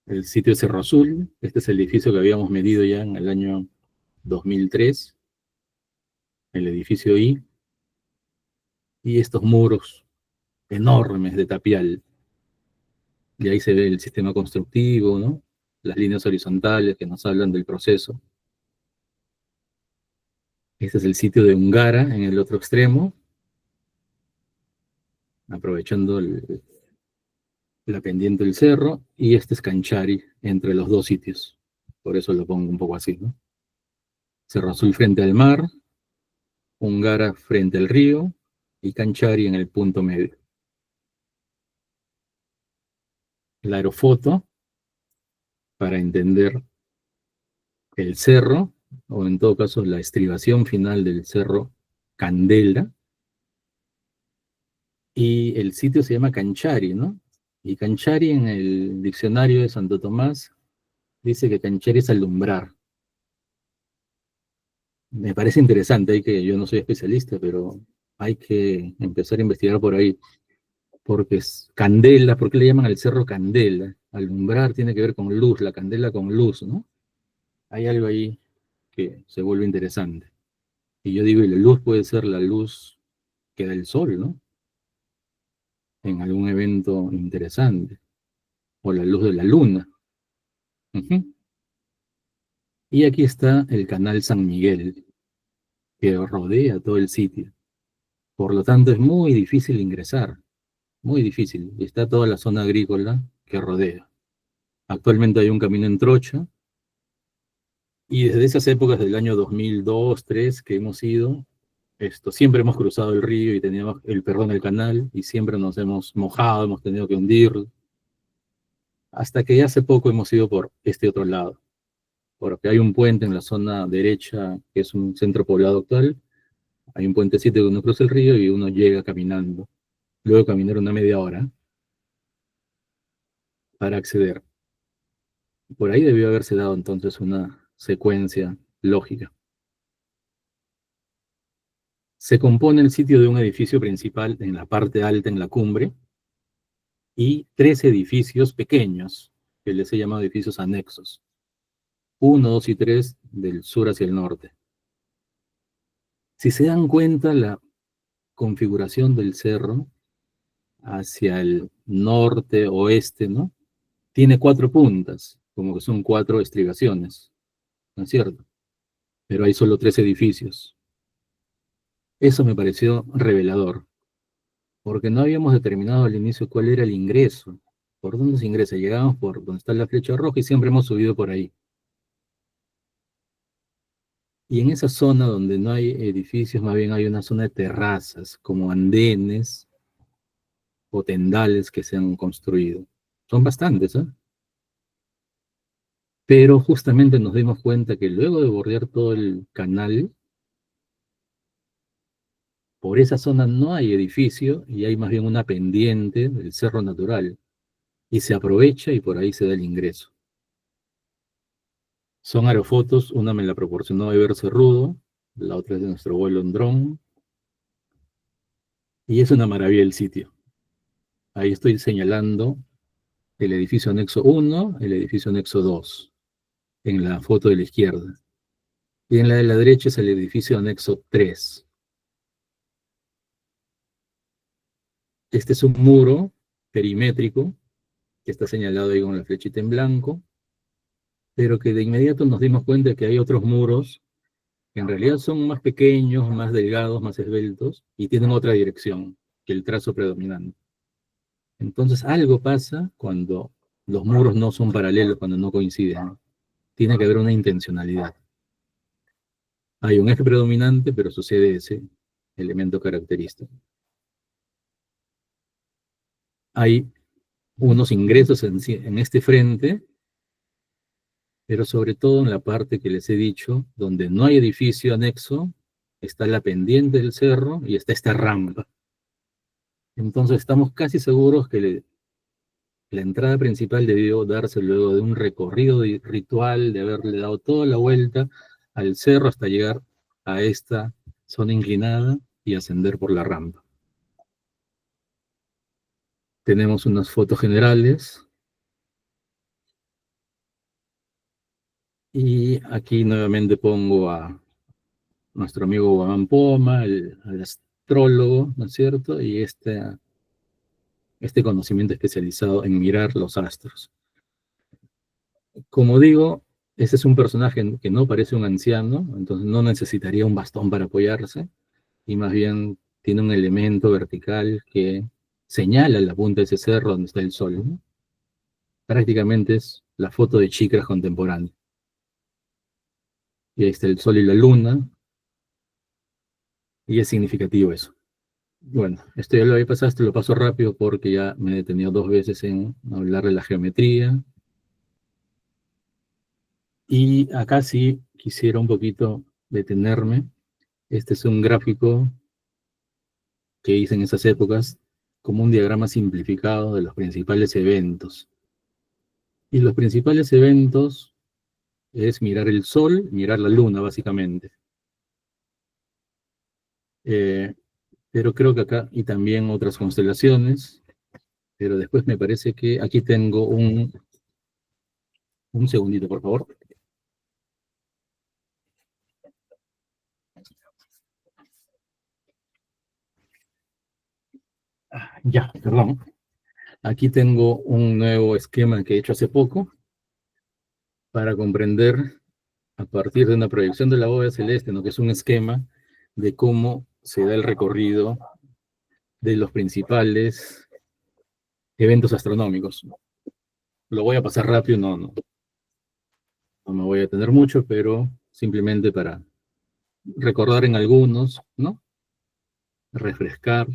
el sitio de Cerro Azul. Este es el edificio que habíamos medido ya en el año 2003, el edificio I, y estos muros enormes de tapial. Y ahí se ve el sistema constructivo, ¿no?, las líneas horizontales que nos hablan del proceso. Este es el sitio de Ungara en el otro extremo, aprovechando la pendiente del cerro, y este es Canchari entre los dos sitios. Por eso lo pongo un poco así, ¿no? Cerro Azul frente al mar, Ungara frente al río, y Canchari en el punto medio. La aerofoto, para entender el cerro, o en todo caso la estribación final del cerro Candela, y el sitio se llama Canchari, ¿no? Y Canchari en el diccionario de Santo Tomás dice que Canchari es alumbrar. Me parece interesante, yo no soy especialista, pero hay que empezar a investigar por ahí, porque es candela. ¿Por qué le llaman al cerro Candela? Alumbrar tiene que ver con luz, la candela con luz, ¿no? Hay algo ahí que se vuelve interesante. Y yo digo, y la luz puede ser la luz que da el sol, ¿no?, en algún evento interesante, o la luz de la luna. Uh-huh. Y aquí está el canal San Miguel, que rodea todo el sitio. Por lo tanto, es muy difícil ingresar, muy difícil. Y está toda la zona agrícola que rodea. Actualmente hay un camino en trocha, y desde esas épocas del año 2002, 2003 que hemos ido, siempre hemos cruzado el río y teníamos el canal, y siempre nos hemos mojado, hemos tenido que hundirlo, hasta que ya hace poco hemos ido por este otro lado, porque hay un puente en la zona derecha, que es un centro poblado actual. Hay un puentecito que uno cruza el río y uno llega caminando, luego de caminar una media hora para acceder. Por ahí debió haberse dado entonces una secuencia lógica. Se compone el sitio de un edificio principal en la parte alta, en la cumbre, y 3 edificios pequeños, que les he llamado edificios anexos. 1, 2 y 3 del sur hacia el norte. Si se dan cuenta, la configuración del cerro hacia el norte, oeste, ¿no? Tiene 4 puntas, como que son 4 estribaciones, ¿no es cierto? Pero hay solo 3 edificios. Eso me pareció revelador, porque no habíamos determinado al inicio cuál era el ingreso. ¿Por dónde se ingresa? Llegamos por donde está la flecha roja y siempre hemos subido por ahí. Y en esa zona donde no hay edificios, más bien hay una zona de terrazas, como andenes o tendales que se han construido. Son bastantes, ¿eh? Pero justamente nos dimos cuenta que luego de bordear todo el canal, por esa zona no hay edificio y hay más bien una pendiente del cerro natural. Y se aprovecha y por ahí se da el ingreso. Son aerofotos, una me la proporcionó Eber Cerrudo, la otra es de nuestro vuelo en dron. Y es una maravilla el sitio. Ahí estoy señalando el edificio anexo 1, el edificio anexo 2, en la foto de la izquierda. Y en la de la derecha es el edificio anexo 3. Este es un muro perimétrico que está señalado ahí con la flechita en blanco, pero que de inmediato nos dimos cuenta de que hay otros muros que en realidad son más pequeños, más delgados, más esbeltos, y tienen otra dirección que el trazo predominante. Entonces algo pasa cuando los muros no son paralelos, cuando no coinciden. Tiene que haber una intencionalidad. Hay un eje predominante, pero sucede ese elemento característico. Hay unos ingresos en este frente, pero sobre todo en la parte que les he dicho, donde no hay edificio anexo, está la pendiente del cerro y está esta rampa. Entonces estamos casi seguros que la entrada principal debió darse luego de un recorrido ritual, de haberle dado toda la vuelta al cerro hasta llegar a esta zona inclinada y ascender por la rampa. Tenemos unas fotos generales. Y aquí nuevamente pongo a nuestro amigo Guamán Poma, al astrólogo, ¿no es cierto? Y este conocimiento especializado en mirar los astros. Como digo, ese es un personaje que no parece un anciano, entonces no necesitaría un bastón para apoyarse, y más bien tiene un elemento vertical que señala la punta de ese cerro donde está el sol, ¿no? Prácticamente es la foto de Chikras contemporáneo. Y ahí está el sol y la luna, y es significativo eso. Bueno, esto ya lo había pasado, esto lo paso rápido porque ya me he detenido 2 veces en hablar de la geometría. Y acá sí quisiera un poquito detenerme. Este es un gráfico que hice en esas épocas como un diagrama simplificado de los principales eventos. Y los principales eventos es mirar el sol, mirar la luna, básicamente. Pero creo que acá, y también otras constelaciones, pero después me parece que aquí tengo un segundito, por favor. Ya, perdón. Aquí tengo un nuevo esquema que he hecho hace poco para comprender a partir de una proyección de la bóveda celeste, ¿no? Que es un esquema de cómo se da el recorrido de los principales eventos astronómicos. Lo voy a pasar rápido, no me voy a detener mucho, pero simplemente para recordar en algunos, ¿no? Refrescar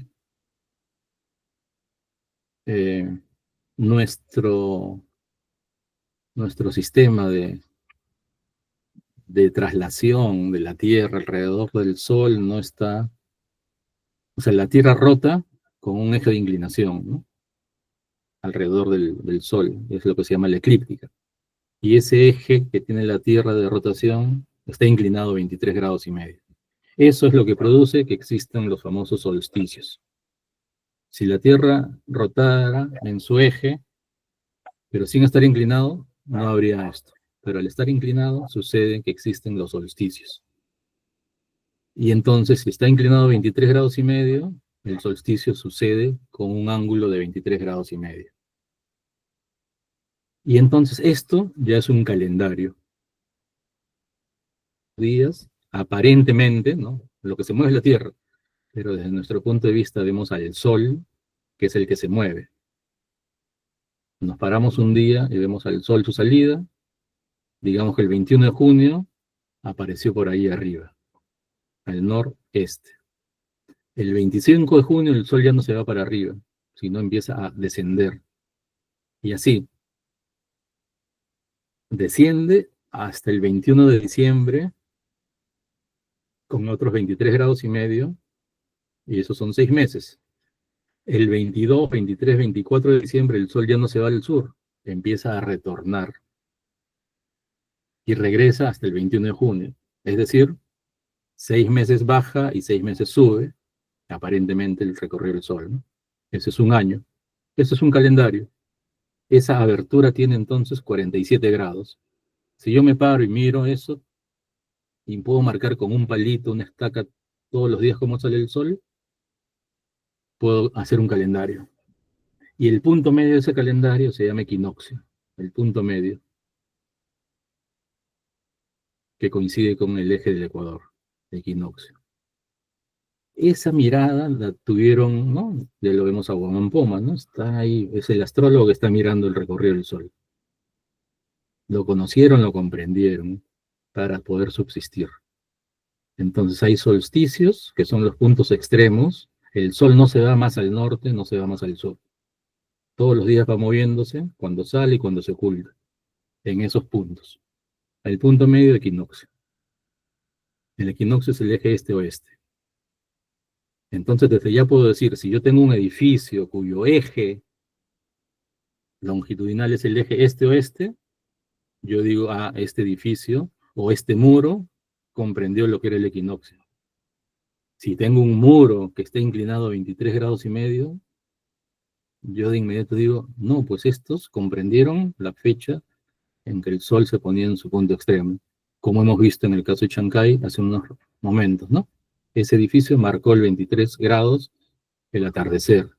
nuestro sistema de traslación de la Tierra alrededor del Sol no está, o sea, la Tierra rota con un eje de inclinación, ¿no? Alrededor del Sol, es lo que se llama la eclíptica. Y ese eje que tiene la Tierra de rotación está inclinado 23 grados y medio. Eso es lo que produce que existan los famosos solsticios. Si la Tierra rotara en su eje, pero sin estar inclinado, no habría esto. pero al estar inclinado sucede que existen los solsticios. Y entonces, si está inclinado 23 grados y medio, el solsticio sucede con un ángulo de 23 grados y medio. Y entonces esto ya es un calendario. Días, aparentemente, ¿no? Lo que se mueve es la Tierra, pero desde nuestro punto de vista vemos al Sol, que es el que se mueve. Nos paramos un día y vemos al Sol su salida, digamos que el 21 de junio apareció por ahí arriba, al noreste. El 25 de junio el Sol ya no se va para arriba, sino empieza a descender. Y así, desciende hasta el 21 de diciembre, con otros 23 grados y medio, y esos son 6 meses. El 22, 23, 24 de diciembre el Sol ya no se va al sur, empieza a retornar. Y regresa hasta el 21 de junio. Es decir, 6 meses baja y 6 meses sube, aparentemente el recorrido del Sol, ¿no? Ese es un año. Ese es un calendario. Esa abertura tiene entonces 47 grados. Si yo me paro y miro eso, y puedo marcar con un palito, una estaca, todos los días cómo sale el Sol, puedo hacer un calendario. Y el punto medio de ese calendario se llama equinoccio. El punto medio, que coincide con el eje del Ecuador, el equinoccio. Esa mirada la tuvieron, ¿no? Ya lo vemos a Guamán Poma, ¿no? Está ahí, es el astrólogo que está mirando el recorrido del Sol. Lo conocieron, lo comprendieron para poder subsistir. Entonces hay solsticios, que son los puntos extremos. El Sol no se va más al norte, no se va más al sur. Todos los días va moviéndose, cuando sale y cuando se oculta, en esos puntos. El punto medio de equinoccio. El equinoccio es el eje este-oeste. Entonces, desde ya puedo decir, si yo tengo un edificio cuyo eje longitudinal es el eje este-oeste, yo digo, este edificio o este muro comprendió lo que era el equinoccio. Si tengo un muro que está inclinado a 23 grados y medio, yo de inmediato digo, no, pues estos comprendieron la fecha en que el Sol se ponía en su punto extremo, como hemos visto en el caso de Chancay hace unos momentos, ¿no? Ese edificio marcó el 23 grados el atardecer.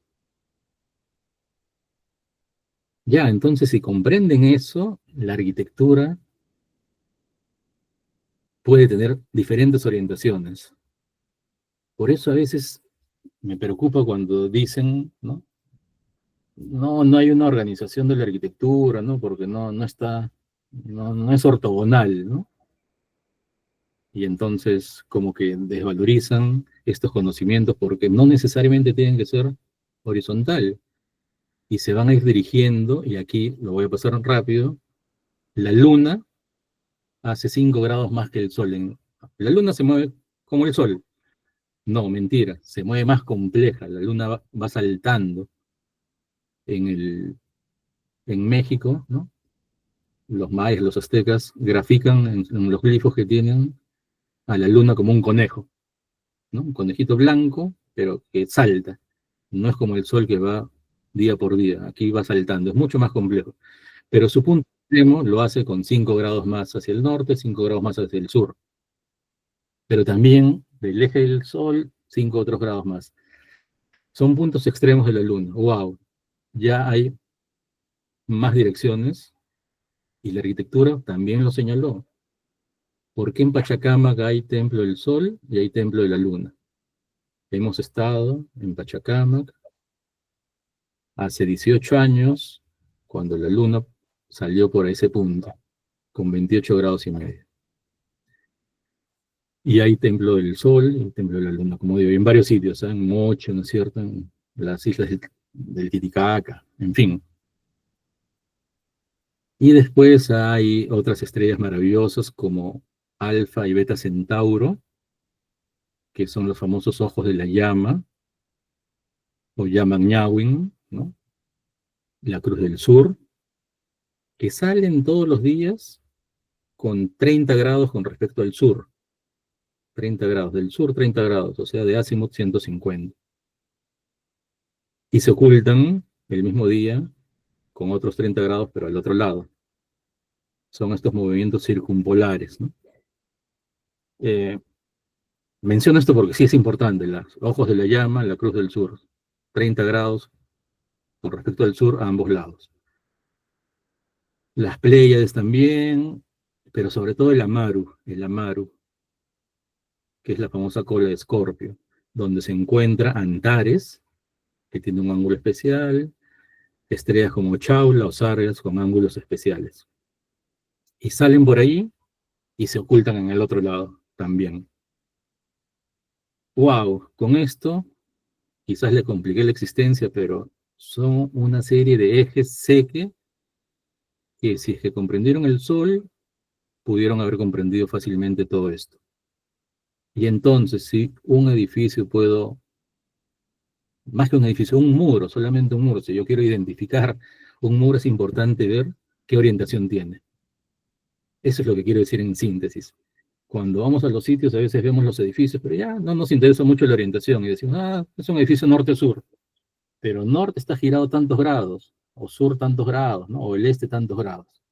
Ya, entonces si comprenden eso, la arquitectura puede tener diferentes orientaciones. Por eso a veces me preocupa cuando dicen, ¿no? No hay una organización de la arquitectura, ¿no? Porque no es ortogonal, ¿no? Y entonces como que desvalorizan estos conocimientos porque no necesariamente tienen que ser horizontal. Y se van a ir dirigiendo, y aquí lo voy a pasar rápido, la Luna hace 5 grados más que el Sol. La Luna se mueve como el Sol. No, mentira, se mueve más compleja. La Luna va saltando. En México, ¿no? Los mayas, los aztecas, grafican en los glifos que tienen a la Luna como un conejo, ¿no? Un conejito blanco, pero que salta. No es como el Sol que va día por día. Aquí va saltando. Es mucho más complejo. Pero su punto extremo lo hace con 5 grados más hacia el norte, 5 grados más hacia el sur. Pero también del eje del Sol, 5 otros grados más. Son puntos extremos de la Luna. ¡Wow! Ya hay más direcciones y la arquitectura también lo señaló. ¿Por qué en Pachacamac hay templo del Sol y hay templo de la Luna? Hemos estado en Pachacamac hace 18 años, cuando la Luna salió por ese punto, con 28 grados y medio. Y hay templo del Sol y templo de la Luna, como digo, en varios sitios, en Moche, ¿no es cierto?, en las islas del Titicaca, en fin. Y después hay otras estrellas maravillosas como Alfa y Beta Centauro, que son los famosos ojos de la llama, o llama Ñawin, ¿no? La Cruz del Sur, que salen todos los días con 30 grados con respecto al sur. 30 grados del sur, 30 grados, o sea, de azimut 150. Y se ocultan el mismo día con otros 30 grados, pero al otro lado. son estos movimientos circumpolares, ¿no? Menciono esto porque sí es importante, los ojos de la llama, la cruz del sur, 30 grados con respecto al sur a ambos lados. Las Pléyades también, pero sobre todo el Amaru, que es la famosa cola de Escorpio, donde se encuentra Antares, que tiene un ángulo especial, estrellas como Chaula o Sargas con ángulos especiales. Y salen por ahí y se ocultan en el otro lado también. ¡Wow! Con esto quizás le compliqué la existencia, pero son una serie de ejes seque que si es que comprendieron el Sol, pudieron haber comprendido fácilmente todo esto. Y entonces, si un edificio más que un edificio, un muro, solamente un muro, si yo quiero identificar un muro, es importante ver qué orientación tiene. Eso es lo que quiero decir en síntesis. Cuando vamos a los sitios, a veces vemos los edificios, pero ya no nos interesa mucho la orientación y decimos, es un edificio norte-sur, pero norte está girado tantos grados, o sur tantos grados, ¿no? O el este tantos grados.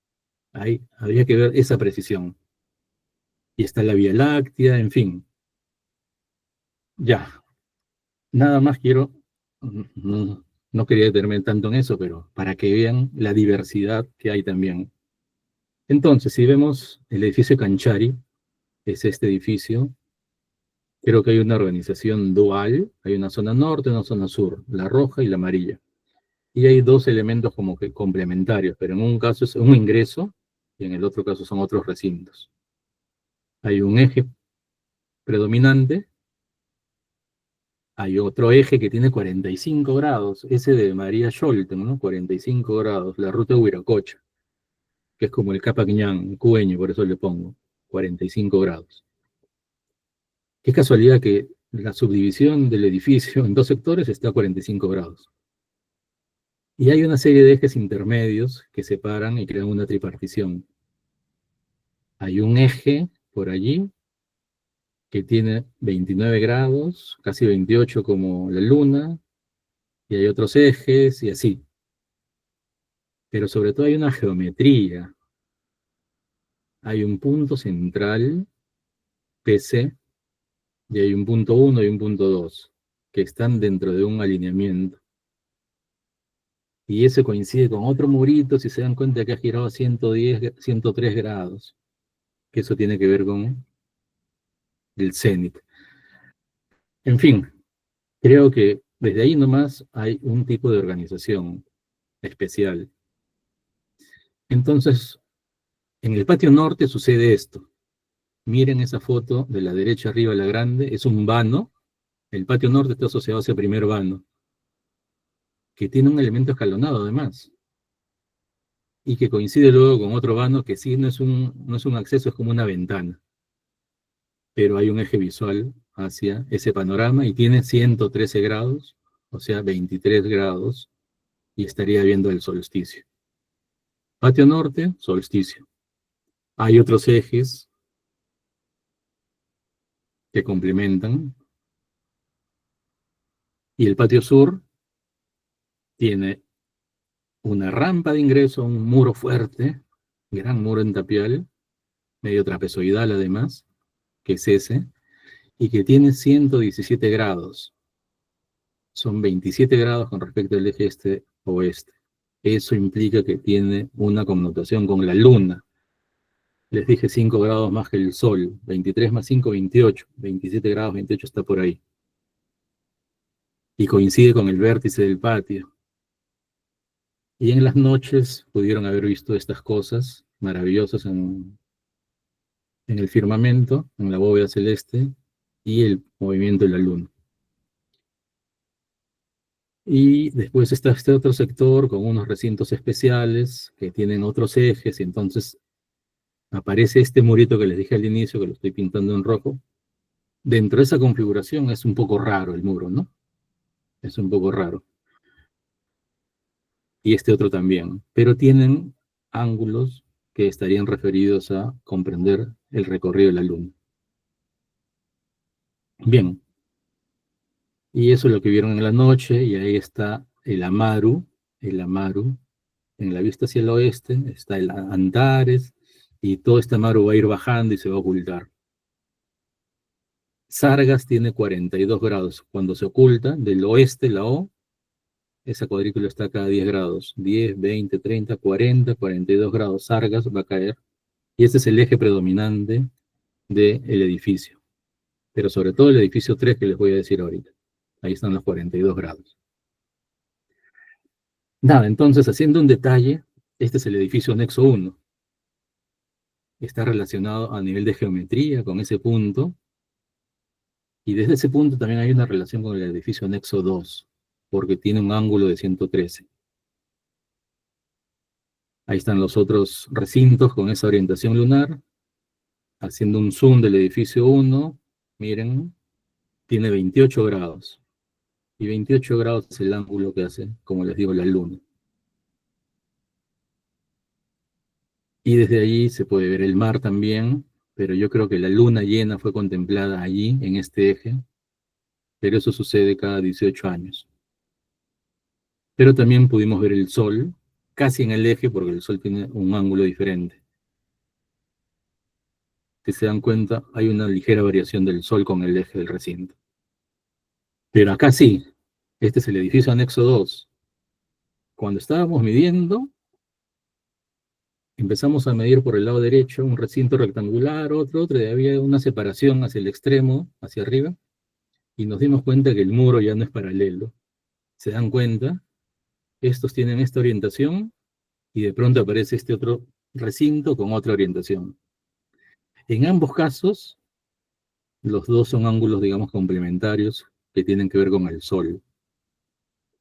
Ahí habría que ver esa precisión. Y está la Vía Láctea, en fin. Ya, nada más quiero, no quería detenerme tanto en eso, pero para que vean la diversidad que hay también. Entonces, si vemos el edificio Canchari, es este edificio, creo que hay una organización dual, hay una zona norte y una zona sur, la roja y la amarilla. Y hay dos elementos como que complementarios, pero en un caso es un ingreso y en el otro caso son otros recintos. Hay un eje predominante, hay otro eje que tiene 45 grados, ese de María Scholten, ¿no? 45 grados, la ruta de Huiracocha, que es como el Capac-Ñan, cueño, por eso le pongo 45 grados. Qué casualidad que la subdivisión del edificio en dos sectores está a 45 grados. Y hay una serie de ejes intermedios que separan y crean una tripartición. Hay un eje por allí que tiene 29 grados, casi 28 como la luna, y hay otros ejes y así. Pero sobre todo hay una geometría. Hay un punto central, PC, y hay un punto 1 y un punto 2, que están dentro de un alineamiento. Y ese coincide con otro murito, si se dan cuenta que ha girado a 110, 103 grados, que eso tiene que ver con el cenit. En fin, creo que desde ahí nomás hay un tipo de organización especial. Entonces, en el patio norte sucede esto. Miren esa foto de la derecha arriba, la grande, es un vano. El patio norte está asociado a ese primer vano, que tiene un elemento escalonado además, y que coincide luego con otro vano que sí no es un acceso, es como una ventana. Pero hay un eje visual hacia ese panorama y tiene 113 grados, o sea, 23 grados, y estaría viendo el solsticio. Patio norte, solsticio. Hay otros ejes que complementan, y el patio sur tiene una rampa de ingreso, un muro fuerte, gran muro en tapial, medio trapezoidal además, que es ese, y que tiene 117 grados. Son 27 grados con respecto al eje este-oeste. Eso implica que tiene una connotación con la luna. Les dije 5 grados más que el sol, 23 más 5, 28, 27 grados, 28 está por ahí. Y coincide con el vértice del patio. Y en las noches pudieron haber visto estas cosas maravillosas en el firmamento, en la bóveda celeste, y el movimiento de la luna. Y después está este otro sector con unos recintos especiales que tienen otros ejes, y entonces aparece este murito que les dije al inicio, que lo estoy pintando en rojo. Dentro de esa configuración es un poco raro el muro, ¿no? Es un poco raro. Y este otro también. Pero tienen ángulos que estarían referidos a comprender el recorrido de la luna. Bien. Y eso es lo que vieron en la noche, y ahí está el Amaru, en la vista hacia el oeste, está el Antares, y todo este Amaru va a ir bajando y se va a ocultar. Sargas tiene 42 grados. Cuando se oculta del oeste, la O, esa cuadrícula está acá a 10 grados. 10, 20, 30, 40, 42 grados. Sargas va a caer. Y este es el eje predominante del edificio. Pero sobre todo el edificio 3 que les voy a decir ahorita. Ahí están los 42 grados. Nada, entonces, haciendo un detalle, este es el edificio anexo 1. Está relacionado a nivel de geometría con ese punto. Y desde ese punto también hay una relación con el edificio anexo 2, porque tiene un ángulo de 113. Ahí están los otros recintos con esa orientación lunar. Haciendo un zoom del edificio 1, miren, tiene 28 grados. Y 28 grados es el ángulo que hace, como les digo, la luna. Y desde allí se puede ver el mar también, pero yo creo que la luna llena fue contemplada allí, en este eje, pero eso sucede cada 18 años. Pero también pudimos ver el sol, casi en el eje, porque el sol tiene un ángulo diferente. Si se dan cuenta, hay una ligera variación del sol con el eje del recinto. Pero acá sí, este es el edificio anexo 2. Cuando estábamos midiendo, empezamos a medir por el lado derecho un recinto rectangular, otro, y había una separación hacia el extremo, hacia arriba, y nos dimos cuenta que el muro ya no es paralelo. ¿Se dan cuenta? Estos tienen esta orientación, y de pronto aparece este otro recinto con otra orientación. En ambos casos, los dos son ángulos, digamos, complementarios que tienen que ver con el sol.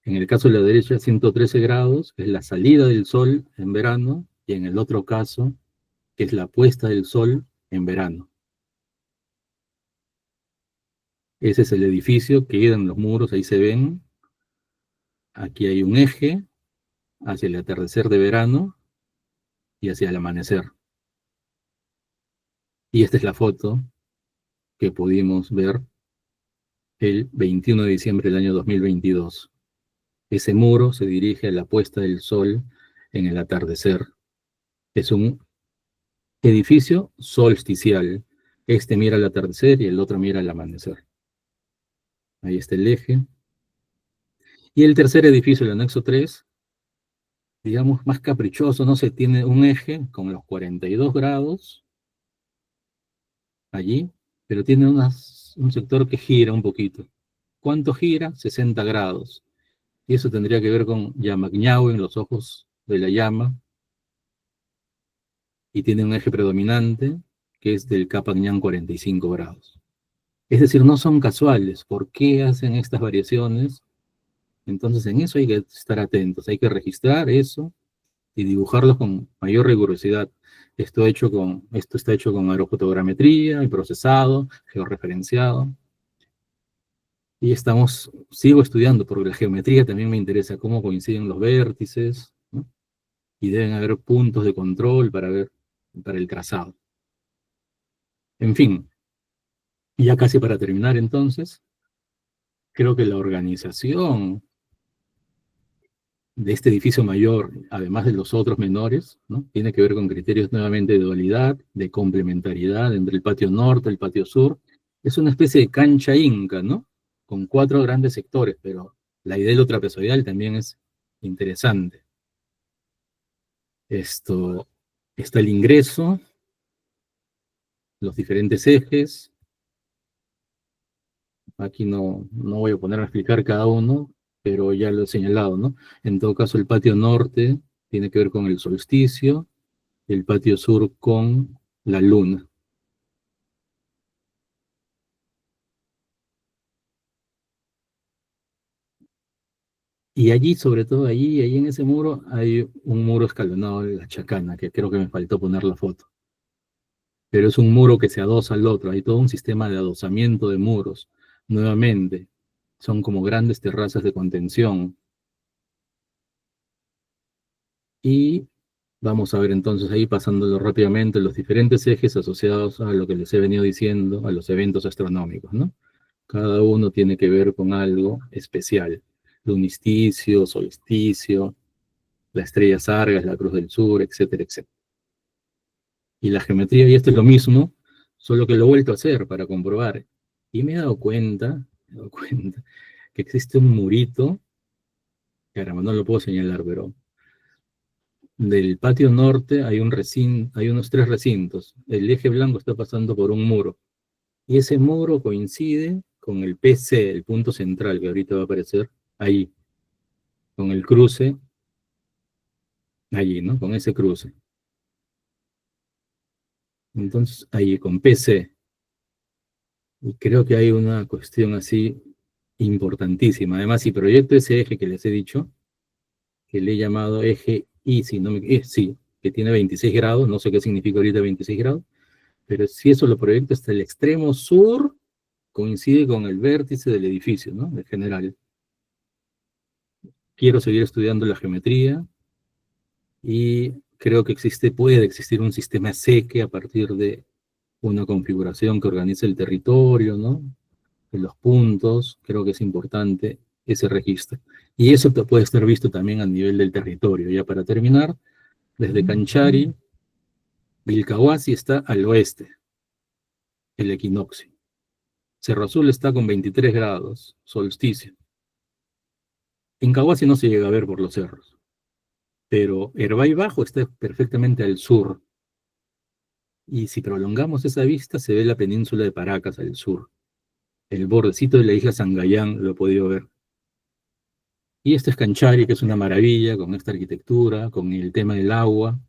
En el caso de la derecha, 113 grados, es la salida del sol en verano, y en el otro caso, que es la puesta del sol en verano. Ese es el edificio que quedan los muros, ahí se ven. Aquí hay un eje hacia el atardecer de verano y hacia el amanecer. Y esta es la foto que pudimos ver el 21 de diciembre del año 2022. Ese muro se dirige a la puesta del sol en el atardecer. Es un edificio solsticial. Este mira al atardecer y el otro mira al amanecer. Ahí está el eje. Y el tercer edificio, el anexo 3, digamos, más caprichoso, no sé, tiene un eje con los 42 grados allí, pero tiene un sector que gira un poquito. ¿Cuánto gira? 60 grados. Y eso tendría que ver con Yamagñao en los ojos de la llama, y tiene un eje predominante que es del Kapagñán 45 grados. Es decir, no son casuales. ¿Por qué hacen estas variaciones? Entonces en eso hay que estar atentos, hay que registrar eso y dibujarlos con mayor rigurosidad. Esto está hecho con aerofotogrametría y procesado, georreferenciado. Y sigo estudiando, porque la geometría también me interesa, cómo coinciden los vértices, ¿no? Y deben haber puntos de control para el trazado. En fin, y ya casi para terminar entonces, creo que la organización de este edificio mayor, además de los otros menores, ¿no? Tiene que ver con criterios nuevamente de dualidad, de complementariedad entre el patio norte y el patio sur. Es una especie de cancha inca, ¿no? Con 4 grandes sectores, pero la idea de lo trapezoidal también es interesante. Está el ingreso, los diferentes ejes. Aquí no voy a poner a explicar cada uno, pero ya lo he señalado, ¿no? En todo caso, el patio norte tiene que ver con el solsticio, el patio sur con la luna. Y allí, sobre todo allí en ese muro, hay un muro escalonado de la chacana, que creo que me faltó poner la foto. Pero es un muro que se adosa al otro, hay todo un sistema de adosamiento de muros. Nuevamente, son como grandes terrazas de contención. Y vamos a ver entonces ahí, pasándolo rápidamente, los diferentes ejes asociados a lo que les he venido diciendo, a los eventos astronómicos, ¿no? Cada uno tiene que ver con algo especial. Lumisticio, solsticio, la estrella Sargas, la Cruz del Sur, etcétera, etcétera. Y la geometría, y esto es lo mismo, solo que lo he vuelto a hacer para comprobar. Y me he dado cuenta que existe un murito, caramba, no lo puedo señalar, pero del patio norte hay hay unos 3 recintos. El eje blanco está pasando por un muro. Y ese muro coincide con el PC, el punto central que ahorita va a aparecer ahí, con el cruce, allí, ¿no? Con ese cruce. Entonces, ahí, con PC. Y creo que hay una cuestión así importantísima. Además, si proyecto ese eje que les he dicho, que le he llamado eje Y, si no me, sí, que tiene 26 grados, no sé qué significa ahorita 26 grados, pero si eso lo proyecto hasta el extremo sur, coincide con el vértice del edificio, ¿no? En general. Quiero seguir estudiando la geometría y creo que puede existir un sistema seque a partir de una configuración que organice el territorio, ¿no? De los puntos, creo que es importante ese registro. Y eso puede estar visto también a nivel del territorio. Ya para terminar, desde Canchari, Vilcahuasi está al oeste, el equinoccio. Cerro Azul está con 23 grados, solsticio. Incahuasi no se llega a ver por los cerros, pero Herbay Bajo está perfectamente al sur. Y si prolongamos esa vista, se ve la península de Paracas al sur. El bordecito de la isla Sangayán lo he podido ver. Y este es Canchari, que es una maravilla con esta arquitectura, con el tema del agua.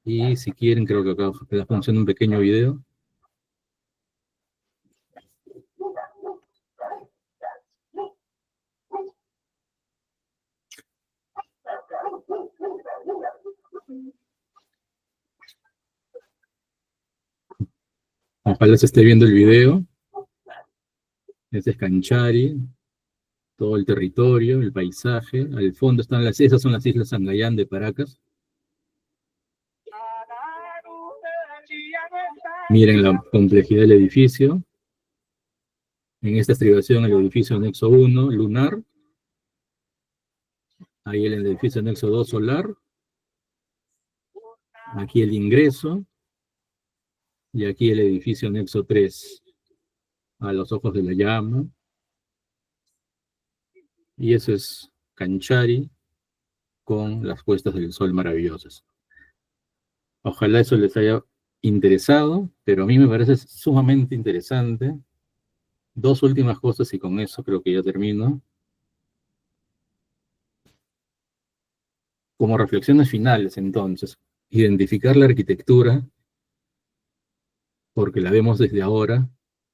Y si quieren, creo que acá les funciona un pequeño video. Ojalá se esté viendo el video. Este es Canchari, todo el territorio, el paisaje. Al fondo están esas son las islas Sangayán de Paracas. Miren la complejidad del edificio. En esta estribación el edificio anexo 1, lunar. Ahí el edificio anexo 2, solar. Aquí el ingreso. Y aquí el edificio anexo 3, a los ojos de la llama. Y eso es Canchari con las puestas del sol maravillosas. Ojalá eso les haya interesado, pero a mí me parece sumamente interesante. 2 últimas cosas y con eso creo que ya termino. Como reflexiones finales, entonces, identificar la arquitectura, porque la vemos desde ahora,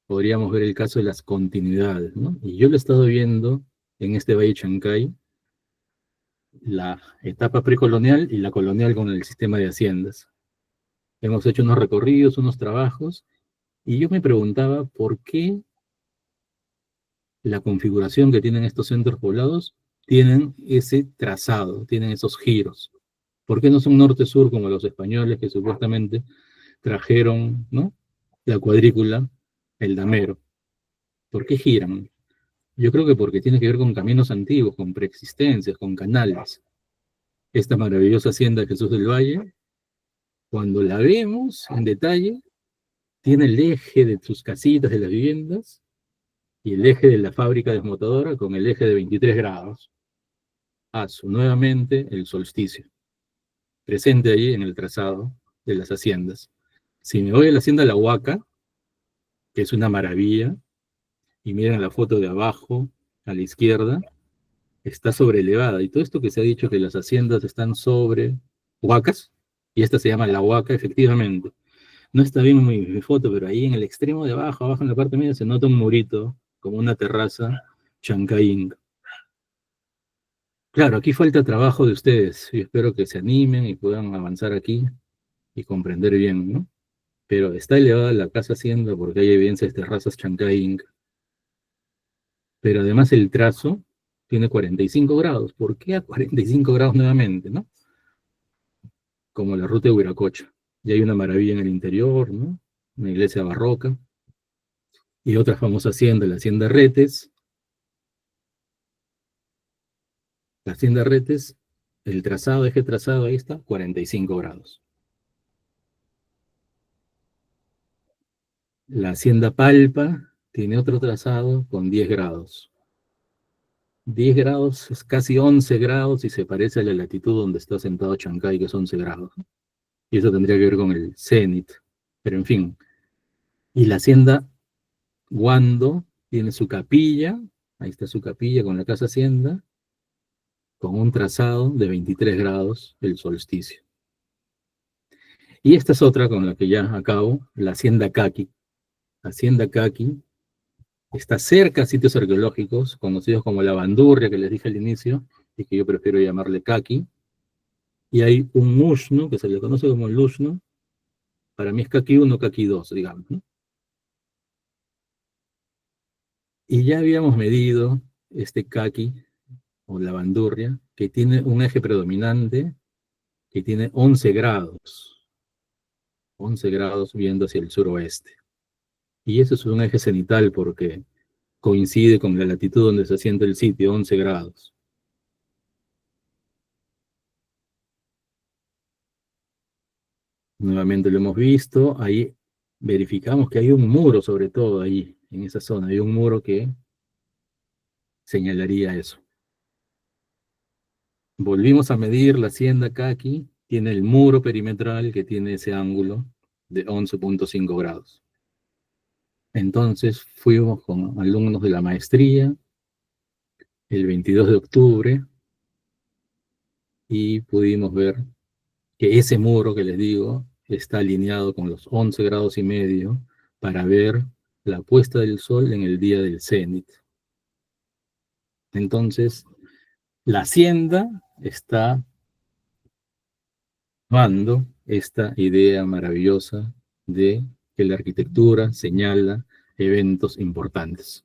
podríamos ver el caso de las continuidades, ¿no? Y yo lo he estado viendo en este Valle Chancay, la etapa precolonial y la colonial con el sistema de haciendas. Hemos hecho unos recorridos, unos trabajos, y yo me preguntaba por qué la configuración que tienen estos centros poblados tienen ese trazado, tienen esos giros. ¿Por qué no son norte-sur como los españoles que supuestamente trajeron, ¿no?, la cuadrícula, el damero? ¿Por qué giran? Yo creo que porque tiene que ver con caminos antiguos, con preexistencias, con canales. Esta maravillosa hacienda de Jesús del Valle, cuando la vemos en detalle, tiene el eje de sus casitas, de las viviendas, y el eje de la fábrica desmotadora con el eje de 23 grados. Nuevamente el solsticio, presente ahí en el trazado de las haciendas. Si me voy a la hacienda La Huaca, que es una maravilla, y miren la foto de abajo, a la izquierda, está sobreelevada. Y todo esto que se ha dicho que las haciendas están sobre huacas, y esta se llama La Huaca, efectivamente. No está bien mi foto, pero ahí en el extremo de abajo, abajo en la parte media, se nota un murito, como una terraza, Chancay. Claro, aquí falta trabajo de ustedes. Yo espero que se animen y puedan avanzar aquí y comprender bien, ¿no? Pero está elevada la casa hacienda porque hay evidencias de terrazas Chancay. Pero además el trazo tiene 45 grados. ¿Por qué a 45 grados nuevamente, no? Como la ruta de Huiracocha. Y hay una maravilla en el interior, ¿no? Una iglesia barroca. Y otra famosa hacienda, la Hacienda Retes. La Hacienda Retes, el trazado, eje trazado, ahí está, 45 grados. La hacienda Palpa tiene otro trazado con 10 grados. 10 grados es casi 11 grados y se parece a la latitud donde está sentado Chancay, que es 11 grados. Y eso tendría que ver con el cenit. Pero en fin. Y la hacienda Guando tiene su capilla, ahí está su capilla con la casa hacienda, con un trazado de 23 grados el solsticio. Y esta es otra con la que ya acabo, la hacienda Caqui. La hacienda Caqui está cerca a sitios arqueológicos, conocidos como la Bandurria, que les dije al inicio, y que yo prefiero llamarle Caqui. Y hay un Ushnu, que se le conoce como el Ushnu, para mí es Caqui 1, Caqui 2, digamos, ¿no? Y ya habíamos medido este Caqui, o la Bandurria, que tiene un eje predominante, que tiene 11 grados. 11 grados viendo hacia el suroeste. Y eso es un eje cenital porque coincide con la latitud donde se asienta el sitio, 11 grados. Nuevamente lo hemos visto, ahí verificamos que hay un muro sobre todo ahí, en esa zona, hay un muro que señalaría eso. Volvimos a medir la hacienda Caqui, tiene el muro perimetral que tiene ese ángulo de 11.5 grados. Entonces fuimos con alumnos de la maestría el 22 de octubre y pudimos ver que ese muro que les digo está alineado con los 11 grados y medio para ver la puesta del sol en el día del cenit. Entonces, la hacienda está dando esta idea maravillosa de que la arquitectura señala eventos importantes.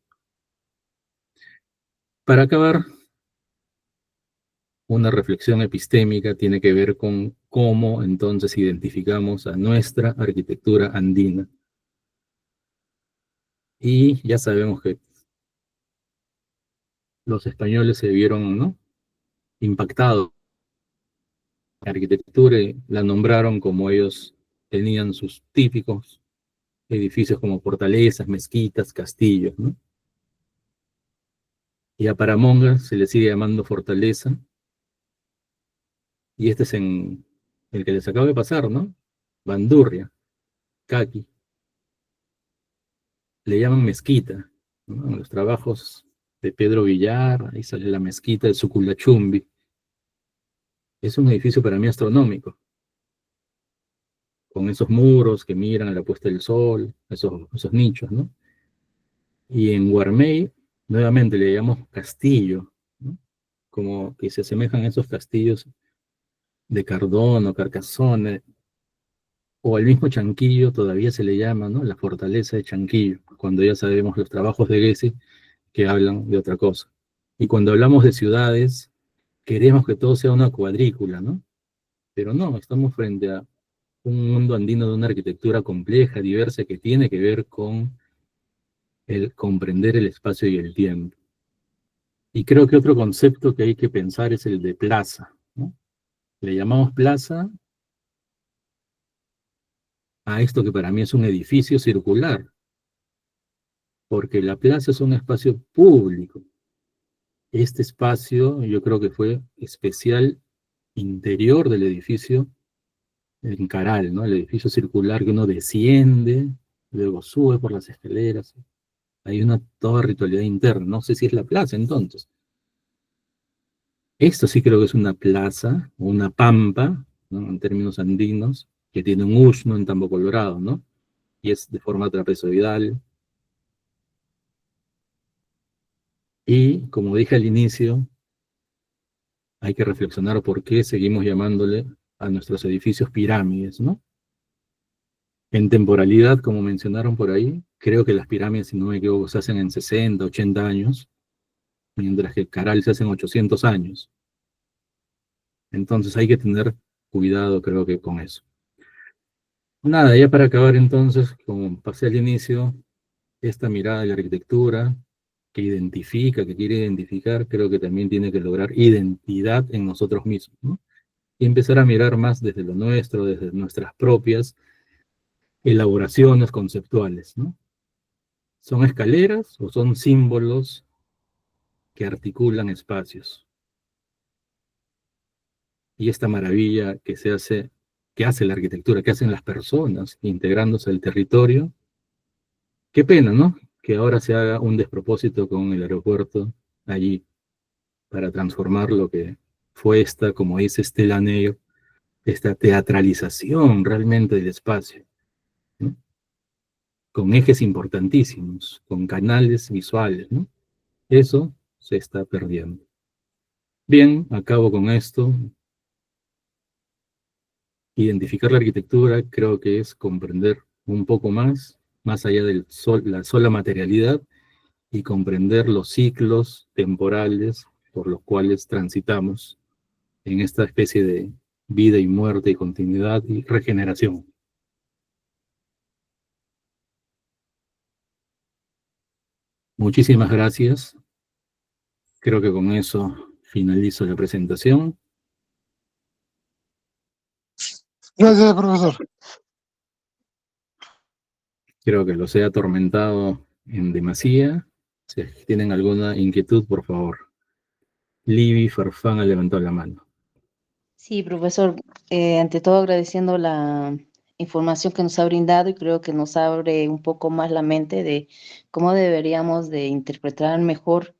Para acabar, una reflexión epistémica tiene que ver con cómo entonces identificamos a nuestra arquitectura andina. Y ya sabemos que los españoles se vieron, ¿no?, impactados. La arquitectura la nombraron como ellos tenían sus típicos edificios como fortalezas, mezquitas, castillos, ¿no? Y a Paramonga se le sigue llamando fortaleza. Y este es en el que les acabo de pasar, ¿no? Bandurria, Caqui. Le llaman mezquita, ¿no? En los trabajos de Pedro Villar, ahí sale la mezquita de Suculachumbi. Es un edificio para mí astronómico, con esos muros que miran a la puesta del sol, esos nichos, ¿no? Y en Guarmey, nuevamente le llamamos castillo, ¿no? Como que se asemejan a esos castillos de Cardón o Carcassonne, o al mismo Chanquillo todavía se le llama, ¿no?, la fortaleza de Chanquillo, cuando ya sabemos los trabajos de Gessi que hablan de otra cosa. Y cuando hablamos de ciudades, queremos que todo sea una cuadrícula, ¿no? Pero no, estamos frente a un mundo andino de una arquitectura compleja, diversa, que tiene que ver con el comprender el espacio y el tiempo. Y creo que otro concepto que hay que pensar es el de plaza, ¿no? Le llamamos plaza a esto que para mí es un edificio circular, porque la plaza es un espacio público. Este espacio yo creo que fue especial interior del edificio en Caral, ¿no? El edificio circular que uno desciende, luego sube por las escaleras. Hay una toda ritualidad interna, no sé si es la plaza entonces. Esto sí creo que es una plaza, o una pampa, ¿no?, en términos andinos, que tiene un ushno en Tambo Colorado, ¿no? Y es de forma trapezoidal. Y, como dije al inicio, hay que reflexionar por qué seguimos llamándole a nuestros edificios pirámides, ¿no? En temporalidad, como mencionaron por ahí, creo que las pirámides, si no me equivoco, se hacen en 60, 80 años, mientras que Caral se hace en 800 años. Entonces hay que tener cuidado, creo que, con eso. Nada, ya para acabar entonces, como pasé al inicio, esta mirada de la arquitectura que identifica, que quiere identificar, creo que también tiene que lograr identidad en nosotros mismos, ¿no? Y empezar a mirar más desde lo nuestro, desde nuestras propias elaboraciones conceptuales, ¿no? ¿Son escaleras o son símbolos que articulan espacios? Y esta maravilla que hace la arquitectura, que hacen las personas integrándose al territorio. Qué pena, ¿no? Que ahora se haga un despropósito con el aeropuerto allí para transformar lo que fue esta, como dice Stella Neyo, esta teatralización realmente del espacio, ¿no? Con ejes importantísimos, con canales visuales, ¿no? Eso se está perdiendo. Bien, acabo con esto. Identificar la arquitectura creo que es comprender un poco más allá de la sola materialidad, y comprender los ciclos temporales por los cuales transitamos en esta especie de vida y muerte y continuidad y regeneración. Muchísimas gracias. Creo que con eso finalizo la presentación. Gracias, profesor. Creo que los he atormentado en demasía. Si tienen alguna inquietud, por favor. Libby Farfán ha levantado la mano. Sí, profesor, ante todo agradeciendo la información que nos ha brindado y creo que nos abre un poco más la mente de cómo deberíamos de interpretar mejor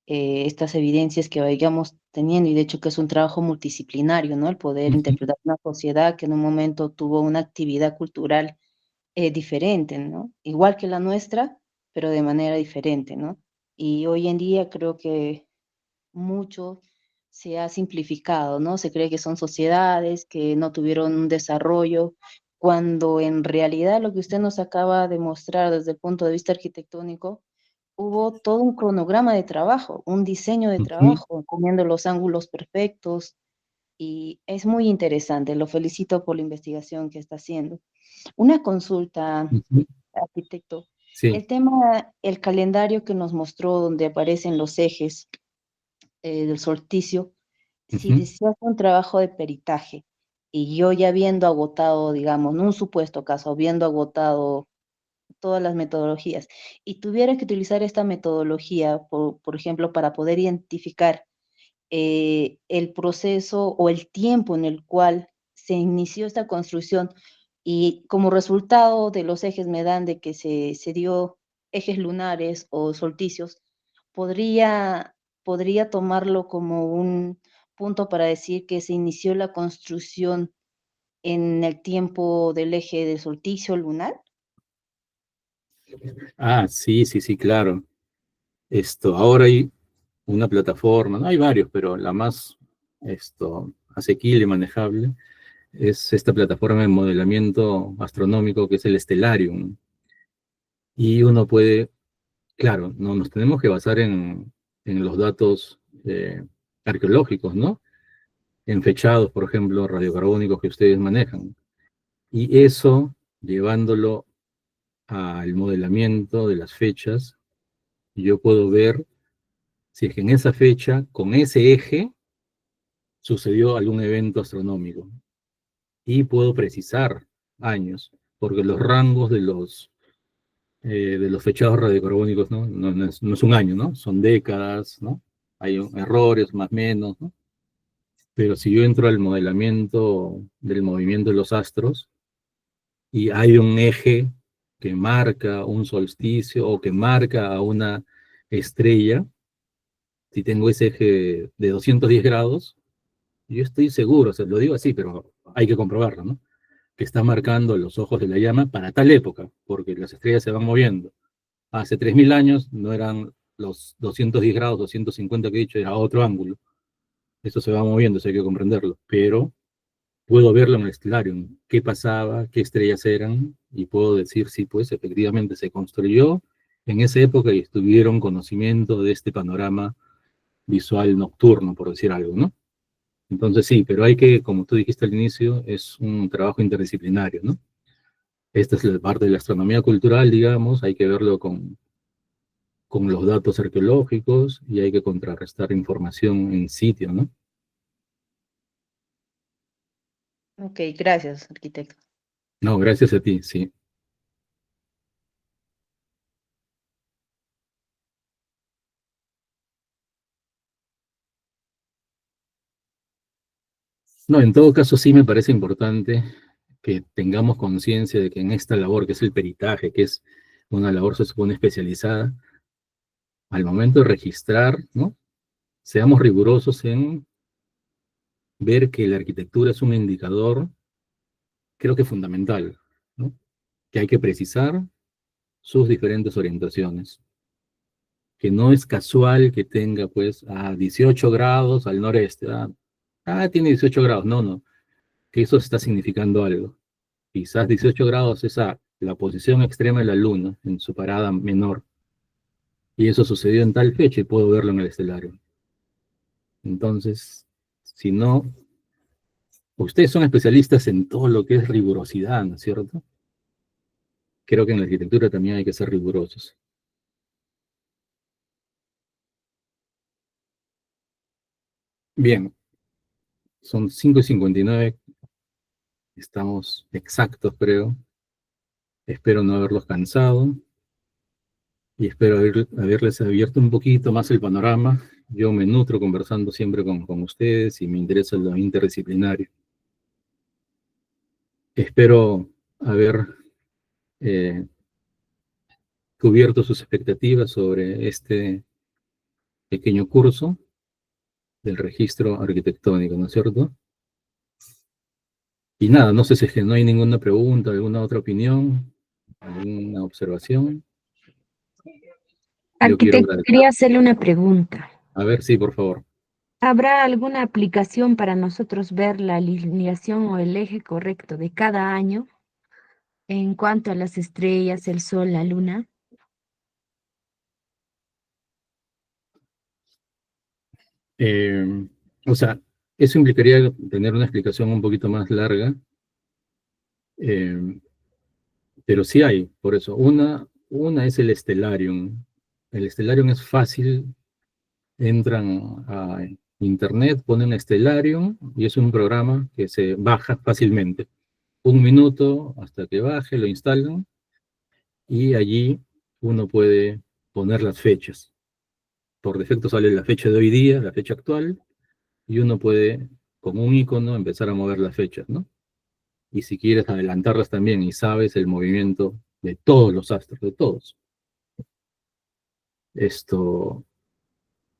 estas evidencias que vayamos teniendo y de hecho que es un trabajo multidisciplinario, ¿no? El poder interpretar una sociedad que en un momento tuvo una actividad cultural diferente, ¿no? Igual que la nuestra, pero de manera diferente, ¿no? Y hoy en día creo que mucho se ha simplificado, ¿no? Se cree que son sociedades que no tuvieron un desarrollo, cuando en realidad lo que usted nos acaba de mostrar desde el punto de vista arquitectónico, hubo todo un cronograma de trabajo, un diseño de trabajo, comiendo los ángulos perfectos, y es muy interesante. Lo felicito por la investigación que está haciendo. Una consulta, arquitecto. Sí. El tema, el calendario que nos mostró donde aparecen los ejes del solsticio, si deseas un trabajo de peritaje y yo ya habiendo agotado, digamos, en un supuesto caso, habiendo agotado todas las metodologías y tuviera que utilizar esta metodología, por ejemplo, para poder identificar el proceso o el tiempo en el cual se inició esta construcción y como resultado de los ejes me dan de que se dio ejes lunares o solsticios, podría tomarlo como un punto para decir que se inició la construcción en el tiempo del eje del solsticio lunar. Ah, sí, claro. Ahora hay una plataforma, no hay varios, pero la más asequible y manejable es esta plataforma de modelamiento astronómico que es el Stellarium. Y uno puede, claro, no nos tenemos que basar en los datos arqueológicos, ¿no? En fechados, por ejemplo, radiocarbónicos que ustedes manejan. Y eso, llevándolo al modelamiento de las fechas, yo puedo ver si es que en esa fecha, con ese eje, sucedió algún evento astronómico. Y puedo precisar años, porque los rangos de los fechados radiocarbónicos no es un año, ¿no? Son décadas, ¿no? Hay errores más o menos, ¿no? Pero si yo entro al modelamiento del movimiento de los astros y hay un eje que marca un solsticio o que marca a una estrella, si tengo ese eje de 210 grados, yo estoy seguro, o sea, lo digo así, pero hay que comprobarlo, ¿no? Que está marcando los ojos de la llama para tal época, porque las estrellas se van moviendo. Hace 3000 años no eran los 210 grados, 250 que he dicho, era otro ángulo. Eso se va moviendo, eso hay que comprenderlo. Pero puedo verlo en el Stellarium, qué pasaba, qué estrellas eran, y puedo decir si pues efectivamente se construyó en esa época y tuvieron conocimiento de este panorama visual nocturno, por decir algo, ¿no? Entonces sí, pero hay que, como tú dijiste al inicio, es un trabajo interdisciplinario, ¿no? Esta es la parte de la astronomía cultural, digamos, hay que verlo con los datos arqueológicos y hay que contrarrestar información en sitio, ¿no? Ok, gracias, arquitecto. No, gracias a ti, sí. No, en todo caso sí me parece importante que tengamos conciencia de que en esta labor, que es el peritaje, que es una labor se supone especializada, al momento de registrar, ¿no? Seamos rigurosos en ver que la arquitectura es un indicador, creo que fundamental, ¿no? Que hay que precisar sus diferentes orientaciones, que no es casual que tenga pues a 18 grados al noreste, tiene 18 grados, no, que eso está significando algo. Quizás 18 grados es la posición extrema de la luna en su parada menor, y eso sucedió en tal fecha y puedo verlo en el estelario. Entonces, si no, ustedes son especialistas en todo lo que es rigurosidad, ¿no es cierto? Creo que en la arquitectura también hay que ser rigurosos. Bien, son 5:59, estamos exactos, creo. Espero no haberlos cansado y espero haberles abierto un poquito más el panorama. Yo me nutro conversando siempre con ustedes y me interesa lo interdisciplinario. Espero haber cubierto sus expectativas sobre este pequeño curso del registro arquitectónico, ¿no es cierto? Y nada, no sé si es que no hay ninguna pregunta, alguna otra opinión, alguna observación. Yo quiero Arquitecto, agradecer. quería hacerle una pregunta. A ver, sí, por favor. ¿Habrá alguna aplicación para nosotros ver la alineación o el eje correcto de cada año en cuanto a las estrellas, el sol, la luna? Eh, o sea, eso implicaría tener una explicación un poquito más larga, eh, pero sí hay, por eso. Una es el Stellarium. El Stellarium es fácil, entran a internet, ponen Stellarium y es un programa que se baja fácilmente. 1 minuto hasta que baje, lo instalan y allí uno puede poner las fechas. Por defecto sale la fecha de hoy día, la fecha actual, y uno puede, con un icono, empezar a mover las fechas, ¿no? Y si quieres adelantarlas también y sabes el movimiento de todos los astros, de todos.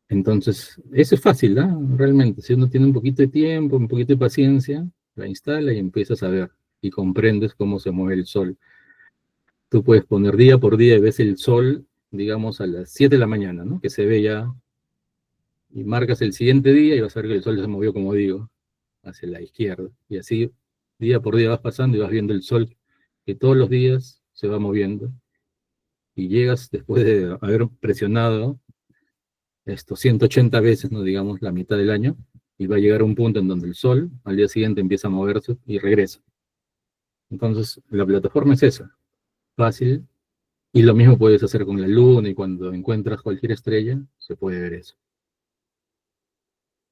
Entonces, eso es fácil, ¿no? Realmente, si uno tiene un poquito de tiempo, un poquito de paciencia, la instala y empiezas a ver y comprendes cómo se mueve el sol. Tú puedes poner día por día y ves el sol, digamos, a las 7 de la mañana, ¿no? Que se ve ya, y marcas el siguiente día y vas a ver que el sol se movió, como digo, hacia la izquierda. Y así, día por día vas pasando y vas viendo el sol que todos los días se va moviendo. Y llegas después de haber presionado 180 veces, no digamos, la mitad del año, y va a llegar a un punto en donde el sol al día siguiente empieza a moverse y regresa. Entonces, la plataforma es esa, fácil, y lo mismo puedes hacer con la luna, y cuando encuentras cualquier estrella, se puede ver eso.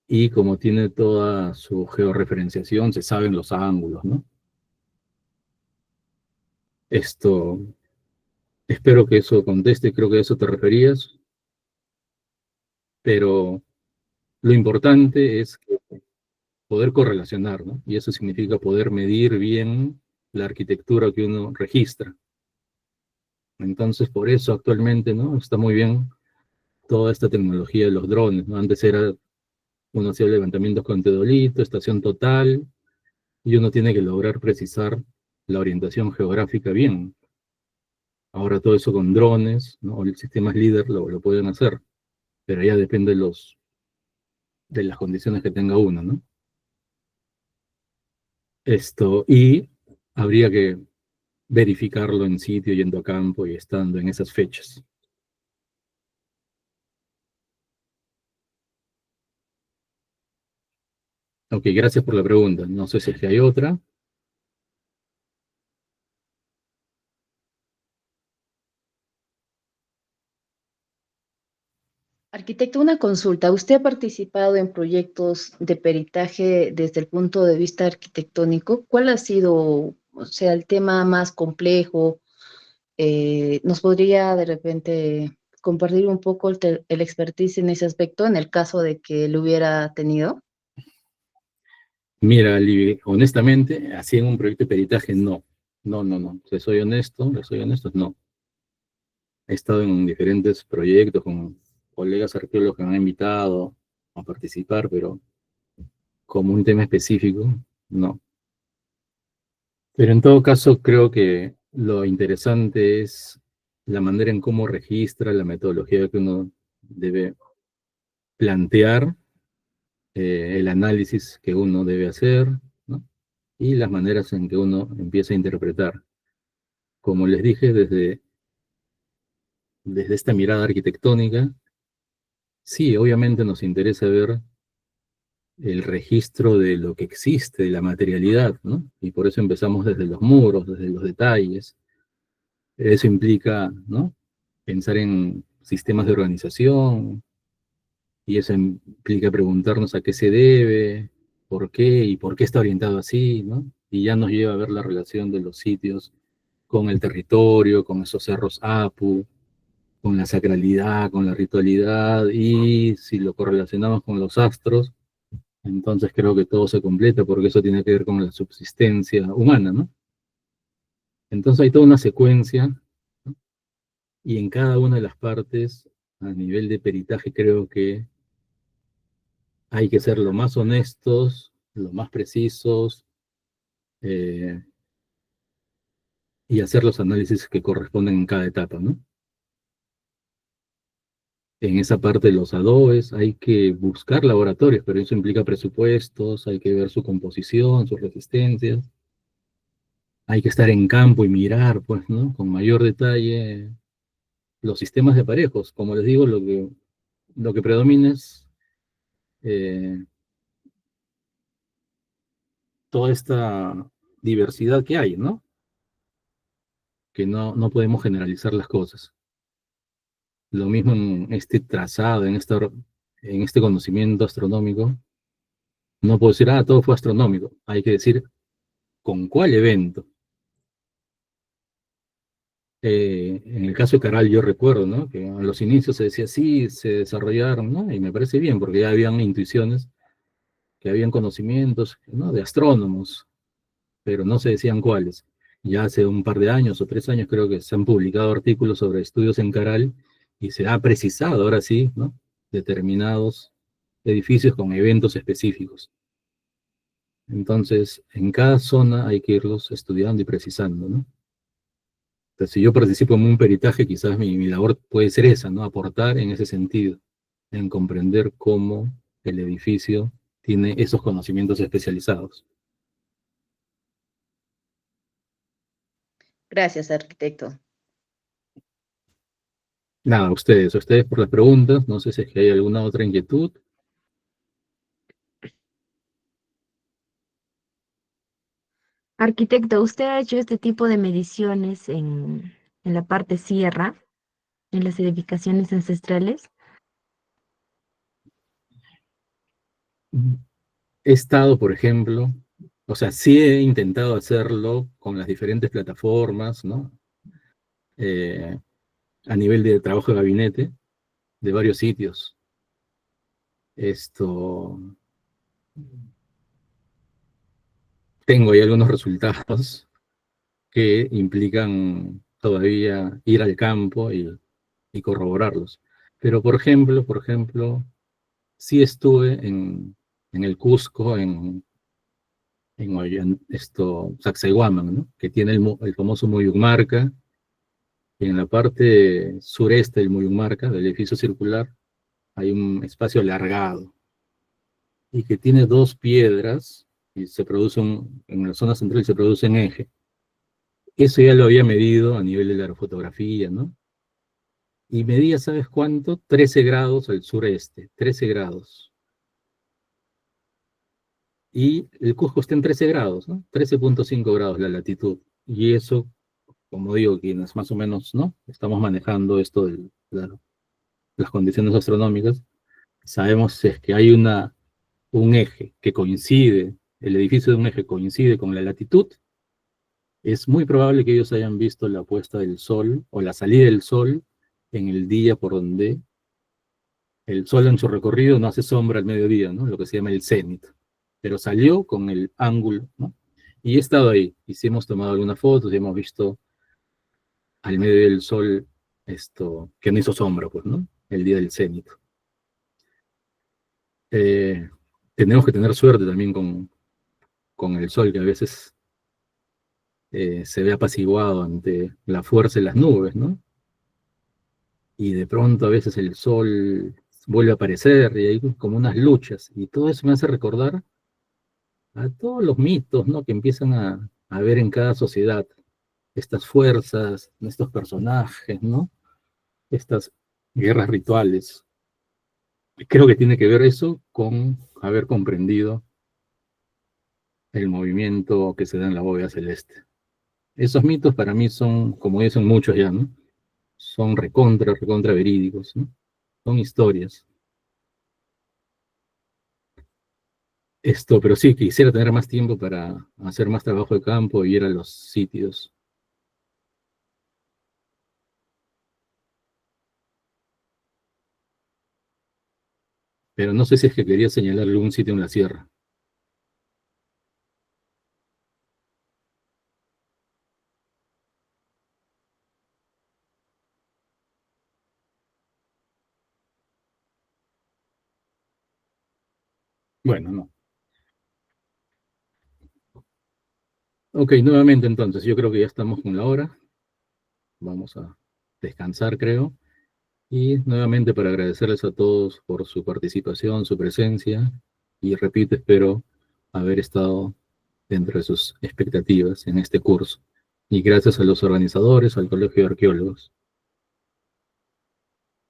Y como tiene toda su georreferenciación, se saben los ángulos, ¿no? Espero que eso conteste, creo que a eso te referías, pero lo importante es poder correlacionar, ¿no? Y eso significa poder medir bien la arquitectura que uno registra. Entonces, por eso actualmente, ¿no? Está muy bien toda esta tecnología de los drones, ¿no? Antes uno hacía levantamientos con teodolito, estación total, y uno tiene que lograr precisar la orientación geográfica bien. Ahora todo eso con drones, ¿no? O sistemas líder lo pueden hacer, pero ya depende de las condiciones que tenga uno, ¿no? Y habría que verificarlo en sitio, yendo a campo y estando en esas fechas. Ok, gracias por la pregunta. No sé si es que hay otra. Arquitecto, una consulta. ¿Usted ha participado en proyectos de peritaje desde el punto de vista arquitectónico? ¿Cuál ha sido, o sea, el tema más complejo? ¿Nos podría de repente compartir un poco el expertise en ese aspecto en el caso de que lo hubiera tenido? Mira, Liby, honestamente, así en un proyecto de peritaje, no. No. Si soy honesto, no. He estado en diferentes proyectos con colegas arqueólogos que me han invitado a participar, pero como un tema específico, no. Pero en todo caso, creo que lo interesante es la manera en cómo registra, la metodología que uno debe plantear, el análisis que uno debe hacer, ¿no? Y las maneras en que uno empieza a interpretar. Como les dije, desde esta mirada arquitectónica, sí, obviamente nos interesa ver el registro de lo que existe, de la materialidad, ¿no? Y por eso empezamos desde los muros, desde los detalles. Eso implica, ¿no? Pensar en sistemas de organización, y eso implica preguntarnos a qué se debe, por qué y por qué está orientado así, ¿no? Y ya nos lleva a ver la relación de los sitios con el territorio, con esos cerros Apu, con la sacralidad, con la ritualidad, y si lo correlacionamos con los astros, entonces creo que todo se completa, porque eso tiene que ver con la subsistencia humana, ¿no? Entonces hay toda una secuencia, ¿no? Y en cada una de las partes, a nivel de peritaje, creo que hay que ser lo más honestos, lo más precisos, eh, y hacer los análisis que corresponden en cada etapa, ¿no? En esa parte de los adobes hay que buscar laboratorios, pero eso implica presupuestos, hay que ver su composición, sus resistencias, hay que estar en campo y mirar, pues, ¿no? Con mayor detalle los sistemas de aparejos. Como les digo, lo que predomina es toda esta diversidad que hay, ¿no? Que no podemos generalizar las cosas. Lo mismo en este trazado, en este conocimiento astronómico, no puedo decir, todo fue astronómico. Hay que decir, ¿con cuál evento? En el caso de Caral yo recuerdo, ¿no? Que a los inicios se decía, sí, se desarrollaron, ¿no? Y me parece bien, porque ya habían intuiciones, que habían conocimientos, ¿no? De astrónomos, pero no se decían cuáles. Ya hace un par de años o 3 años creo que se han publicado artículos sobre estudios en Caral y se ha precisado, ahora sí, ¿no? Determinados edificios con eventos específicos. Entonces, en cada zona hay que irlos estudiando y precisando, ¿no? Entonces, si yo participo en un peritaje, quizás mi labor puede ser esa, ¿no? Aportar en ese sentido, en comprender cómo el edificio tiene esos conocimientos especializados. Gracias, arquitecto. Nada, a ustedes por las preguntas. No sé si es que hay alguna otra inquietud. Arquitecto, ¿usted ha hecho este tipo de mediciones en la parte sierra, en las edificaciones ancestrales? He estado, por ejemplo, o sea, sí he intentado hacerlo con las diferentes plataformas, ¿no? A nivel de trabajo de gabinete, de varios sitios. Tengo ahí algunos resultados que implican todavía ir al campo y corroborarlos. Pero, por ejemplo, sí estuve en el Cusco, en Sacsayhuaman, ¿no? Que tiene el famoso Muyumarca, y en la parte sureste del Muyumarca, del edificio circular, hay un espacio alargado, y que tiene dos piedras, y en la zona central se produce un eje. Eso ya lo había medido a nivel de la aerofotografía, ¿no? Y medía, ¿sabes cuánto? 13 grados al sureste, 13 grados. Y el Cusco está en 13 grados, ¿no? 13.5 grados la latitud. Y eso, como digo, quienes más o menos, ¿no? Estamos manejando esto de las condiciones astronómicas, sabemos si es que hay un eje que coincide, el edificio de un eje coincide con la latitud, es muy probable que ellos hayan visto la puesta del sol o la salida del sol en el día por donde el sol en su recorrido no hace sombra al mediodía, ¿no? Lo que se llama el cenit. pero salió con el ángulo, ¿no? Y he estado ahí, y sí hemos tomado algunas fotos, y hemos visto al medio del sol que no hizo sombra, pues, ¿no? El día del cenit. Tenemos que tener suerte también con el sol, que a veces se ve apaciguado ante la fuerza de las nubes, ¿no? Y de pronto a veces el sol vuelve a aparecer y hay como unas luchas, y todo eso me hace recordar a todos los mitos, ¿no? Que empiezan a ver en cada sociedad estas fuerzas, estos personajes, ¿no? Estas guerras rituales. Creo que tiene que ver eso con haber comprendido el movimiento que se da en la bóveda celeste. Esos mitos para mí son, como dicen muchos ya, ¿no? Son recontra verídicos, ¿no? Son historias. Pero sí, quisiera tener más tiempo para hacer más trabajo de campo y ir a los sitios. Pero no sé si es que quería señalar algún sitio en la sierra. Bueno, no. Ok, nuevamente entonces, yo creo que ya estamos con la hora. Vamos a descansar, creo. Y nuevamente para agradecerles a todos por su participación, su presencia. Y repito, espero haber estado dentro de sus expectativas en este curso. Y gracias a los organizadores, al Colegio de Arqueólogos.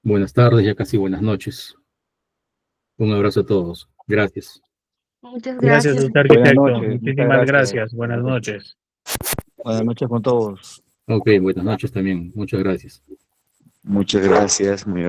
Buenas tardes, ya casi buenas noches. Un abrazo a todos. Gracias. Muchas Gracias, gracias. usted Buenas arquitecto. noches, muchas Muchísimas gracias. gracias. Buenas noches. Buenas noches con todos. Ok, buenas noches también. Muchas gracias. Muchas gracias. Muy